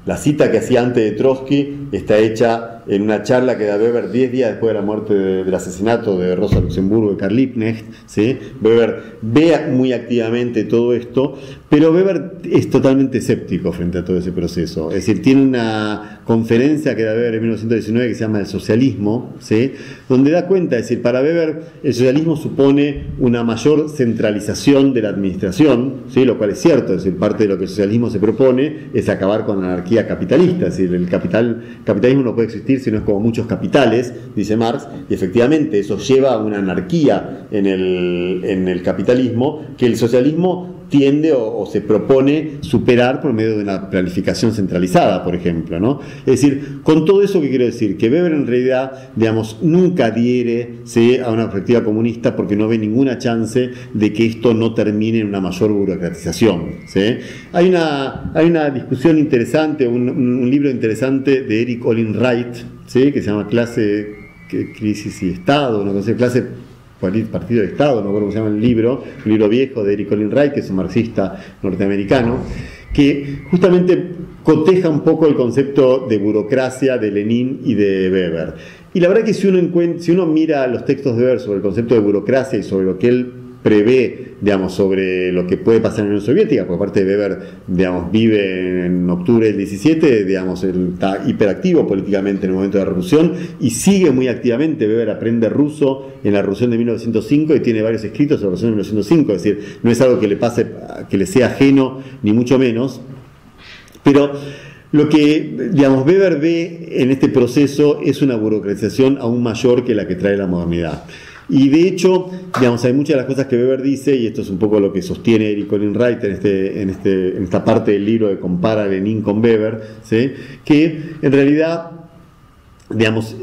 S2: la cita que hacía antes de Trotsky está hecha en una charla que da Weber 10 días después de la muerte del asesinato de Rosa Luxemburgo y Karl Liebknecht, ¿sí? Weber ve muy activamente todo esto, pero Weber es totalmente escéptico frente a todo ese proceso. Es decir, tiene una conferencia que da Weber en 1919 que se llama El socialismo, ¿sí? Donde da cuenta, es decir, para Weber el socialismo supone una mayor centralización de la administración, ¿sí? Lo cual es cierto, es decir, parte de lo que el socialismo se propone es acabar con la anarquía capitalista, es decir, el capitalismo no puede existir si no es como muchos capitales, dice Marx, y efectivamente eso lleva a una anarquía en el capitalismo que el socialismo tiende o se propone superar por medio de una planificación centralizada, por ejemplo, ¿no? Es decir, con todo eso, ¿qué quiero decir? Que Weber en realidad, digamos, nunca adhiere, ¿sí?, a una perspectiva comunista porque no ve ninguna chance de que esto no termine en una mayor burocratización, ¿sí? Hay una discusión interesante, un libro interesante de Erik Olin Wright, ¿sí?, que se llama Crisis y Estado, una cosa, clase Partido de Estado, no recuerdo cómo se llama el libro, un libro viejo de Erik Olin Wright, que es un marxista norteamericano, que justamente coteja un poco el concepto de burocracia de Lenin y de Weber. Y la verdad que si uno mira los textos de Weber sobre el concepto de burocracia y sobre lo que él prevé digamos, sobre lo que puede pasar en la Unión Soviética, porque aparte Weber, digamos, vive en octubre del 17, digamos, él está hiperactivo políticamente en el momento de la revolución y sigue muy activamente. Weber aprende ruso en la revolución de 1905 y tiene varios escritos sobre la revolución de 1905, es decir, no es algo que le pase, que le sea ajeno, ni mucho menos, pero lo que, digamos, Weber ve en este proceso es una burocratización aún mayor que la que trae la modernidad. Y de hecho, digamos, hay muchas de las cosas que Weber dice, y esto es un poco lo que sostiene Eric Olin Wright en esta parte del libro que compara a Lenin con Weber, ¿sí? Que en realidad, digamos,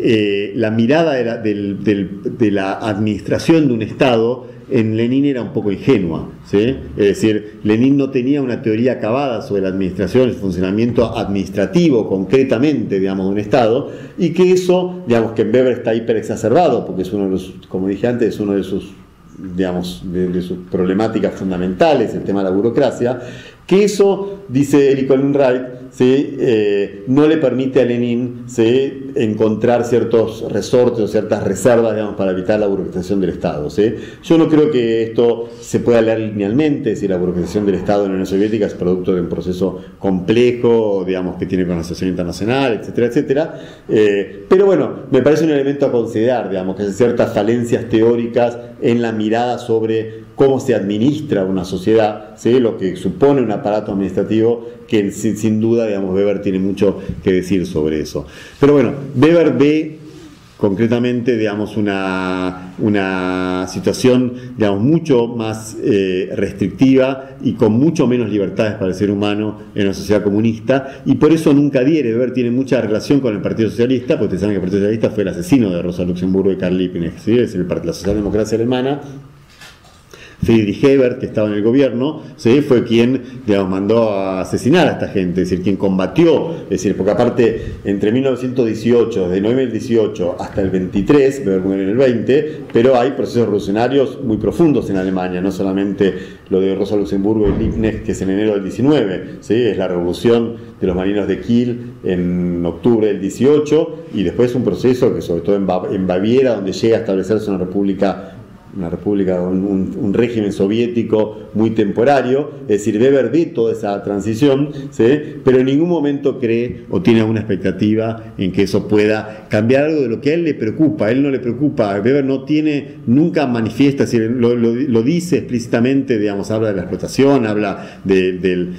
S2: la mirada de la administración de un Estado en Lenin era un poco ingenua, ¿sí? Es decir, Lenin no tenía una teoría acabada sobre la administración, el funcionamiento administrativo concretamente, digamos, de un Estado, y que eso, digamos, que en Weber está hiperexacerbado, porque es uno de los, como dije antes, es uno de sus, digamos, de sus problemáticas fundamentales, el tema de la burocracia, que eso, dice Eric Olin Wright, ¿sí? No le permite a Lenin, ¿sí?, encontrar ciertos resortes o ciertas reservas, digamos, para evitar la burocratización del Estado, ¿sí? Yo no creo que esto se pueda leer linealmente, si la burocratización del Estado en la Unión Soviética es producto de un proceso complejo, digamos, que tiene connotación internacional, etcétera, etcétera, pero bueno, me parece un elemento a considerar, digamos, que hay ciertas falencias teóricas en la mirada sobre cómo se administra una sociedad, ¿sí?, lo que supone un aparato administrativo que sin duda, digamos, Weber tiene mucho que decir sobre eso. Pero bueno, Weber ve concretamente, digamos, una situación, digamos, mucho más restrictiva y con mucho menos libertades para el ser humano en una sociedad comunista, y por eso nunca adhiere. Weber tiene mucha relación con el Partido Socialista, porque ustedes saben que el Partido Socialista fue el asesino de Rosa Luxemburgo y Karl Liebknecht, ¿sí? Es decir, la socialdemocracia alemana. Friedrich Ebert, que estaba en el gobierno, ¿sí?, fue quien, digamos, mandó a asesinar a esta gente, es decir, quien combatió, es decir, porque aparte, entre 1918, desde noviembre del 18 hasta el 23, Weber muere en el 20, pero hay procesos revolucionarios muy profundos en Alemania, no solamente lo de Rosa Luxemburgo y Liebknecht, que es en enero del 19, ¿sí?, es la revolución de los marinos de Kiel en octubre del 18, y después un proceso que, sobre todo en Baviera, donde llega a establecerse una república, un régimen soviético muy temporario. Es decir, Weber ve toda esa transición, ¿sí?, pero en ningún momento cree o tiene alguna expectativa en que eso pueda cambiar algo de lo que a él le preocupa. A él no le preocupa, Weber nunca manifiesta, es decir, lo dice explícitamente, digamos, habla de la explotación, habla de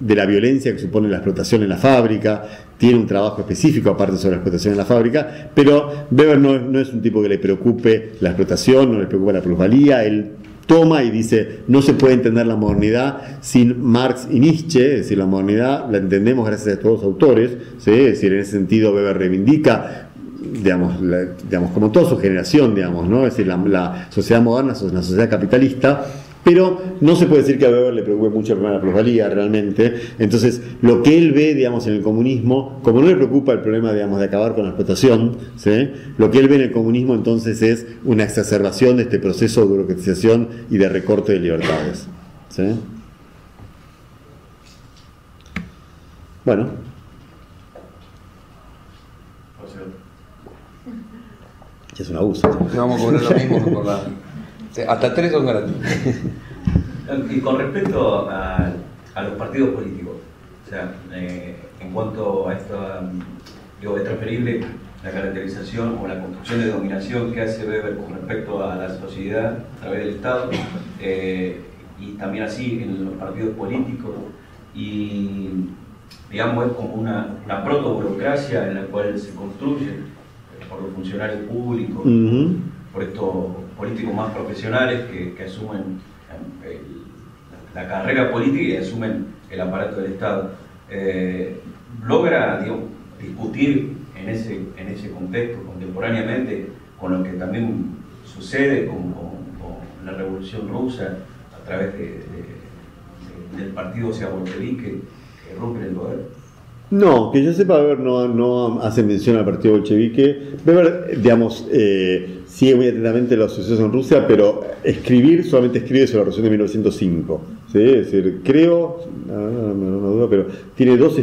S2: la violencia que supone la explotación en la fábrica, tiene un trabajo específico aparte sobre la explotación en la fábrica, pero Weber no es un tipo que le preocupe la explotación, no le preocupa la plusvalía. Él toma y dice, no se puede entender la modernidad sin Marx y Nietzsche, es decir, la modernidad la entendemos gracias a estos dos autores, ¿sí? Es decir, en ese sentido Weber reivindica, digamos, como toda su generación, digamos, ¿no? Es decir, la sociedad moderna es una sociedad capitalista, pero no se puede decir que a Weber le preocupe mucho el problema de la plusvalía realmente. Entonces, lo que él ve, digamos, en el comunismo, como no le preocupa el problema, digamos, de acabar con la explotación, ¿sí?, lo que él ve en el comunismo entonces es una exacerbación de este proceso de burocratización y de recorte de libertades, ¿sí? Bueno. Es un abuso.
S1: Vamos a cobrar lo mismo por la... Hasta 3 son gratis.
S5: Y con respecto a los partidos políticos, o sea, en cuanto a esta, digo, es transferible la caracterización o la construcción de dominación que hace Weber con respecto a la sociedad a través del Estado, y también así en los partidos políticos, y digamos es como una proto-burocracia en la cual se construye por los funcionarios públicos, por estos políticos más profesionales que asumen la carrera política y asumen el aparato del Estado. Logra, digamos, discutir en ese contexto contemporáneamente con lo que también sucede con la Revolución Rusa a través del partido, o sea, bolchevique, que rompe el poder.
S2: No, que yo sepa, Weber no hace mención al partido bolchevique. Weber, digamos, sigue muy atentamente los sucesos en Rusia, pero solamente escribe sobre la revolución de 1905. ¿Sí? Es decir, creo, no dudo, pero tiene dos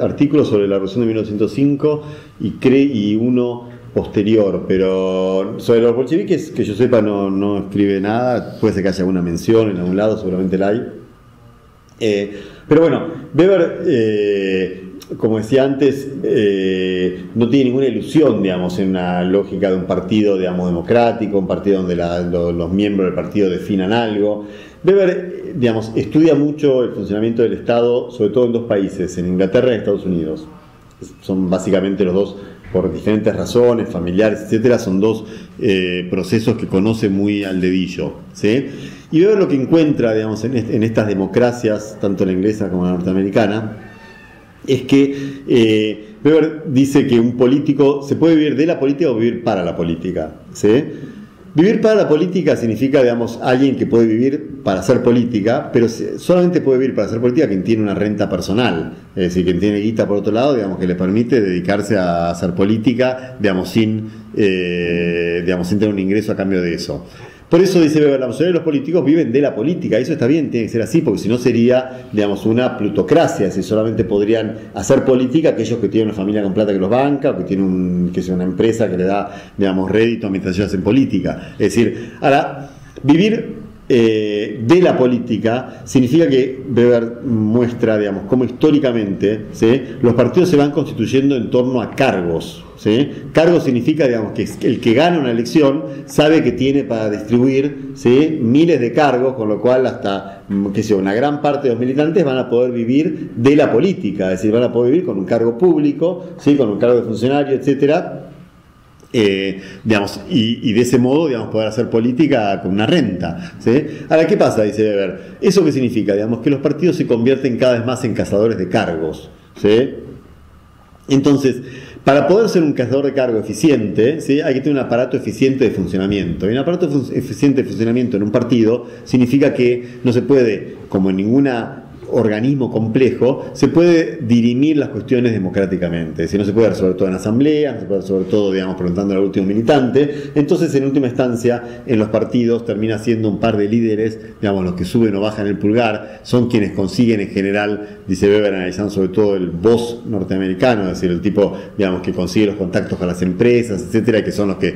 S2: artículos sobre la revolución de 1905 y uno posterior, pero sobre los bolcheviques, que yo sepa, no escribe nada. Puede ser que haya alguna mención en algún lado, seguramente la hay. Pero bueno, Weber, como decía antes, no tiene ninguna ilusión, digamos, en una lógica de un partido, digamos, democrático, un partido donde los miembros del partido definan algo. Weber, digamos, estudia mucho el funcionamiento del Estado, sobre todo en dos países, en Inglaterra y Estados Unidos. Son básicamente los dos, por diferentes razones, familiares, etcétera, son dos procesos que conoce muy al dedillo, ¿sí? Y Weber lo que encuentra, digamos, en estas democracias, tanto la inglesa como la norteamericana, es que Weber dice que un político se puede vivir de la política o vivir para la política, ¿sí? Vivir para la política significa, digamos, alguien que puede vivir para hacer política, pero solamente puede vivir para hacer política quien tiene una renta personal, es decir, quien tiene guita por otro lado, digamos, que le permite dedicarse a hacer política, digamos, sin tener un ingreso a cambio de eso. Por eso, dice Weber, la mayoría de los políticos viven de la política. Eso está bien, tiene que ser así, porque si no sería, digamos, una plutocracia, si solamente podrían hacer política aquellos que tienen una familia con plata que los banca, o que tienen una empresa que le da, digamos, rédito mientras ellos hacen política. Es decir, ahora, vivir de la política significa que Weber muestra, digamos, cómo históricamente, ¿sí?, los partidos se van constituyendo en torno a cargos, ¿sí? Cargo significa, digamos, que el que gana una elección sabe que tiene para distribuir, ¿sí?, miles de cargos, con lo cual hasta, qué sé yo, una gran parte de los militantes van a poder vivir de la política, es decir, van a poder vivir con un cargo público, ¿sí?, con un cargo de funcionario, etcétera. Digamos, y de ese modo, digamos, poder hacer política con una renta, ¿sí? Ahora, ¿qué pasa? Dice Weber. ¿Eso qué significa? Digamos, que los partidos se convierten cada vez más en cazadores de cargos, ¿sí? Entonces, para poder ser un cazador de cargo eficiente, ¿sí?, hay que tener un aparato eficiente de funcionamiento. Y un aparato eficiente de funcionamiento en un partido significa que no se puede, como en ninguna organismo complejo, se puede dirimir las cuestiones democráticamente. Es decir, no se puede resolver todo en asamblea, no se puede resolver todo, digamos, preguntando al último militante. Entonces, en última instancia, en los partidos termina siendo un par de líderes, digamos, los que suben o bajan el pulgar, son quienes consiguen en general, dice Weber, analizando sobre todo el boss norteamericano, es decir, el tipo, digamos, que consigue los contactos con las empresas, etcétera, que son los que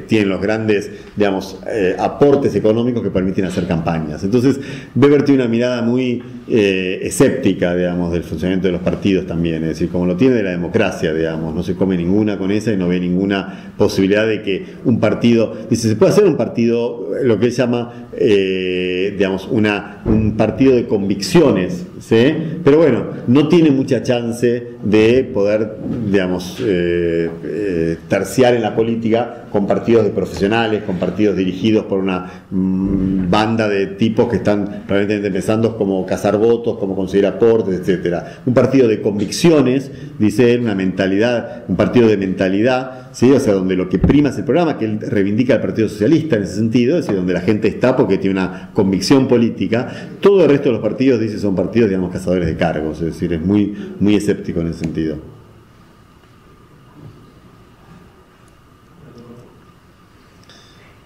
S2: tienen los grandes, digamos, aportes económicos que permiten hacer campañas. Entonces, Weber tiene una mirada muy escéptica, digamos, del funcionamiento de los partidos también, es decir, como lo tiene de la democracia, digamos, no se come ninguna con esa y no ve ninguna posibilidad de que un partido, dice, se puede hacer un partido, lo que él llama, digamos, un partido de convicciones, ¿sí?, pero bueno, no tiene mucha chance de poder, digamos, terciar en la política con partidos de profesionales, con partidos dirigidos por una banda de tipos que están probablemente pensando como cazar votos, como conseguir aportes, etcétera. Un partido de convicciones, dice él, una mentalidad, un partido de mentalidad, ¿sí?, o sea, donde lo que prima es el programa, que él reivindica al Partido Socialista en ese sentido, es decir, donde la gente está porque tiene una convicción política. Todo el resto de los partidos, dice, son partidos, digamos, cazadores de cargos, es decir, es muy, muy escéptico en ese sentido.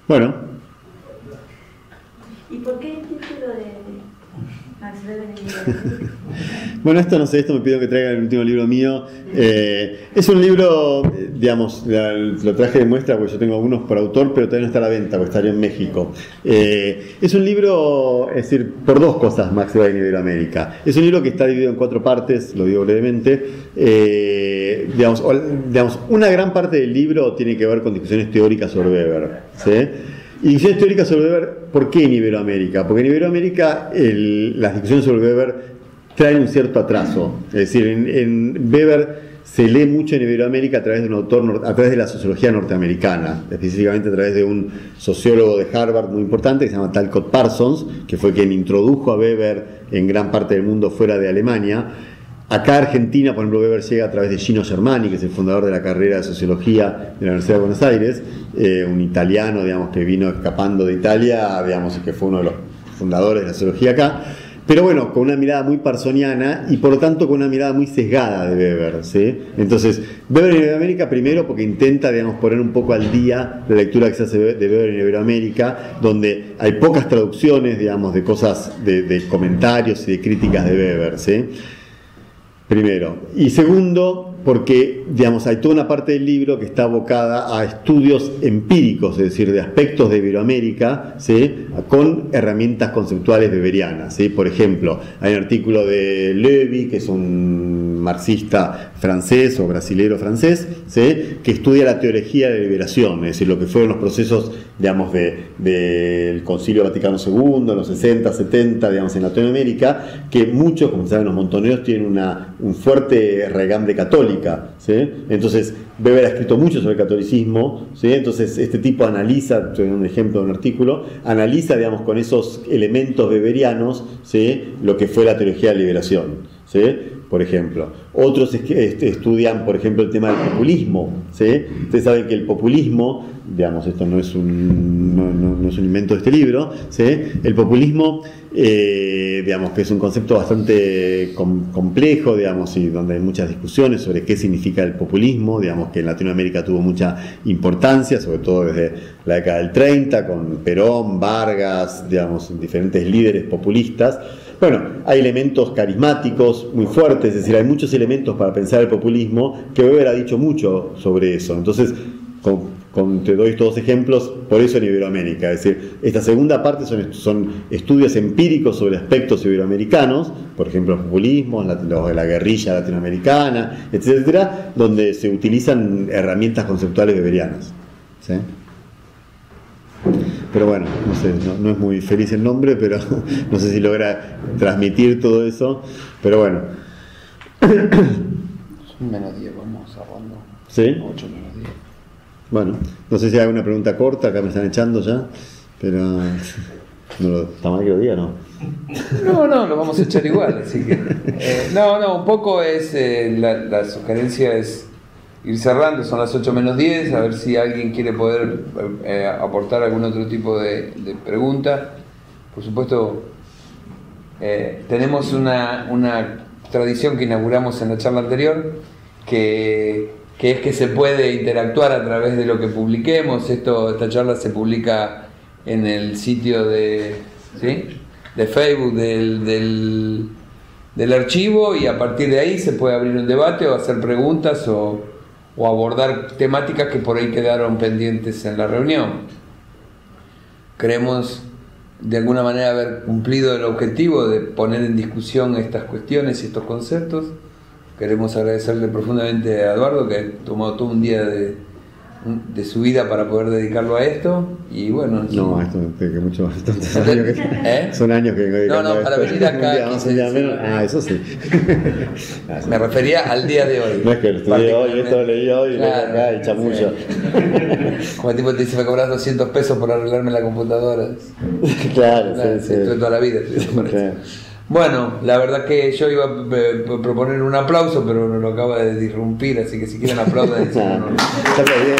S2: Bueno.
S4: ¿Y por qué el título de Max Weber en Iberoamérica?
S2: Bueno, esto no sé, esto me pidieron que traiga el último libro mío. Es un libro, digamos, lo traje de muestra porque yo tengo algunos por autor, pero todavía no está a la venta porque estaría en México. Es un libro, es decir, por dos cosas, Max Weber en Iberoamérica. Es un libro que está dividido en 4 partes, lo digo brevemente. Digamos, una gran parte del libro tiene que ver con discusiones teóricas sobre Weber, ¿sí? Y discusiones teóricas sobre Weber, ¿por qué en Iberoamérica? Porque en Iberoamérica las discusiones sobre Weber traen un cierto atraso. Es decir, en Weber se lee mucho en Iberoamérica a través de un autor, a través de la sociología norteamericana, específicamente a través de un sociólogo de Harvard muy importante que se llama Talcott Parsons, que fue quien introdujo a Weber en gran parte del mundo fuera de Alemania. Acá en Argentina, por ejemplo, Weber llega a través de Gino Germani, que es el fundador de la carrera de sociología de la Universidad de Buenos Aires, un italiano, digamos, que vino escapando de Italia, digamos, y que fue uno de los fundadores de la sociología acá, pero bueno, con una mirada muy parsoniana y por lo tanto con una mirada muy sesgada de Weber, ¿sí? Entonces, Weber en Iberoamérica primero porque intenta, digamos, poner un poco al día la lectura que se hace de Weber en Iberoamérica, donde hay pocas traducciones, digamos, de cosas, de comentarios y de críticas de Weber, ¿sí? Primero. Y segundo, porque, digamos, hay toda una parte del libro que está abocada a estudios empíricos, es decir, de aspectos de Iberoamérica, ¿sí?, con herramientas conceptuales weberianas, ¿sí? Por ejemplo, hay un artículo de Levy, que es un marxista francés o brasilero francés, ¿sí?, que estudia la teología de la liberación, es decir, lo que fueron los procesos, digamos, del Concilio Vaticano II, en los 60, 70, digamos, en Latinoamérica, que muchos, como saben los montoneros, tienen un fuerte regambre católico, ¿sí? Entonces Weber ha escrito mucho sobre el catolicismo, ¿sí? Entonces este tipo analiza, estoy dando un ejemplo de un artículo, analiza, digamos, con esos elementos weberianos, ¿sí?, lo que fue la teología de la liberación, ¿sí?, por ejemplo. Otros estudian, por ejemplo, el tema del populismo, ¿sí? Ustedes saben que el populismo, digamos, esto no es un invento de este libro, ¿sí?, el populismo, digamos, que es un concepto bastante complejo, digamos, y donde hay muchas discusiones sobre qué significa el populismo, digamos, que en Latinoamérica tuvo mucha importancia, sobre todo desde la década del 30, con Perón, Vargas, digamos, diferentes líderes populistas. Bueno, hay elementos carismáticos muy fuertes, es decir, hay muchos elementos para pensar el populismo, que Weber ha dicho mucho sobre eso. Entonces, te doy estos dos ejemplos, por eso en Iberoamérica. Es decir, esta segunda parte son estudios empíricos sobre aspectos iberoamericanos, por ejemplo, el populismo, la guerrilla latinoamericana, etcétera, donde se utilizan herramientas conceptuales weberianas, ¿sí? Pero bueno, no sé, no es muy feliz el nombre, pero no sé si logra transmitir todo eso, pero bueno.
S1: Menos 10, vamos cerrando.
S2: ¿Sí?
S1: 8 menos 10.
S2: Bueno, no sé si hay alguna pregunta corta, acá me están echando ya, pero ¿está mal que lo diga, no?
S1: No, lo vamos a echar igual, así que... un poco es, la sugerencia es ir cerrando, son las 8 menos 10, a ver si alguien quiere poder aportar algún otro tipo de pregunta. Por supuesto, tenemos una tradición que inauguramos en la charla anterior, que es que se puede interactuar a través de lo que publiquemos. Esta charla se publica en el sitio de Facebook del archivo, y a partir de ahí se puede abrir un debate o hacer preguntas o abordar temáticas que por ahí quedaron pendientes en la reunión. Creemos de alguna manera haber cumplido el objetivo de poner en discusión estas cuestiones y estos conceptos. Queremos agradecerle profundamente a Eduardo, que ha tomado todo un día de su vida para poder dedicarlo a esto. Y bueno,
S2: no, esto que mucho más. Son años que
S1: para venir acá.
S2: Eso sí.
S1: Me refería al día de hoy.
S2: No es que lo estudié hoy, esto lo leí hoy, claro, acá, y chamullo.
S1: Como el tipo te dice, me cobras 200 pesos por arreglarme la computadora.
S2: Claro, sí.
S1: Estuve toda la vida. Bueno, la verdad que yo iba a proponer un aplauso, pero no lo acaba de disrumpir, así que si quieren aplaudan.
S2: Está bien.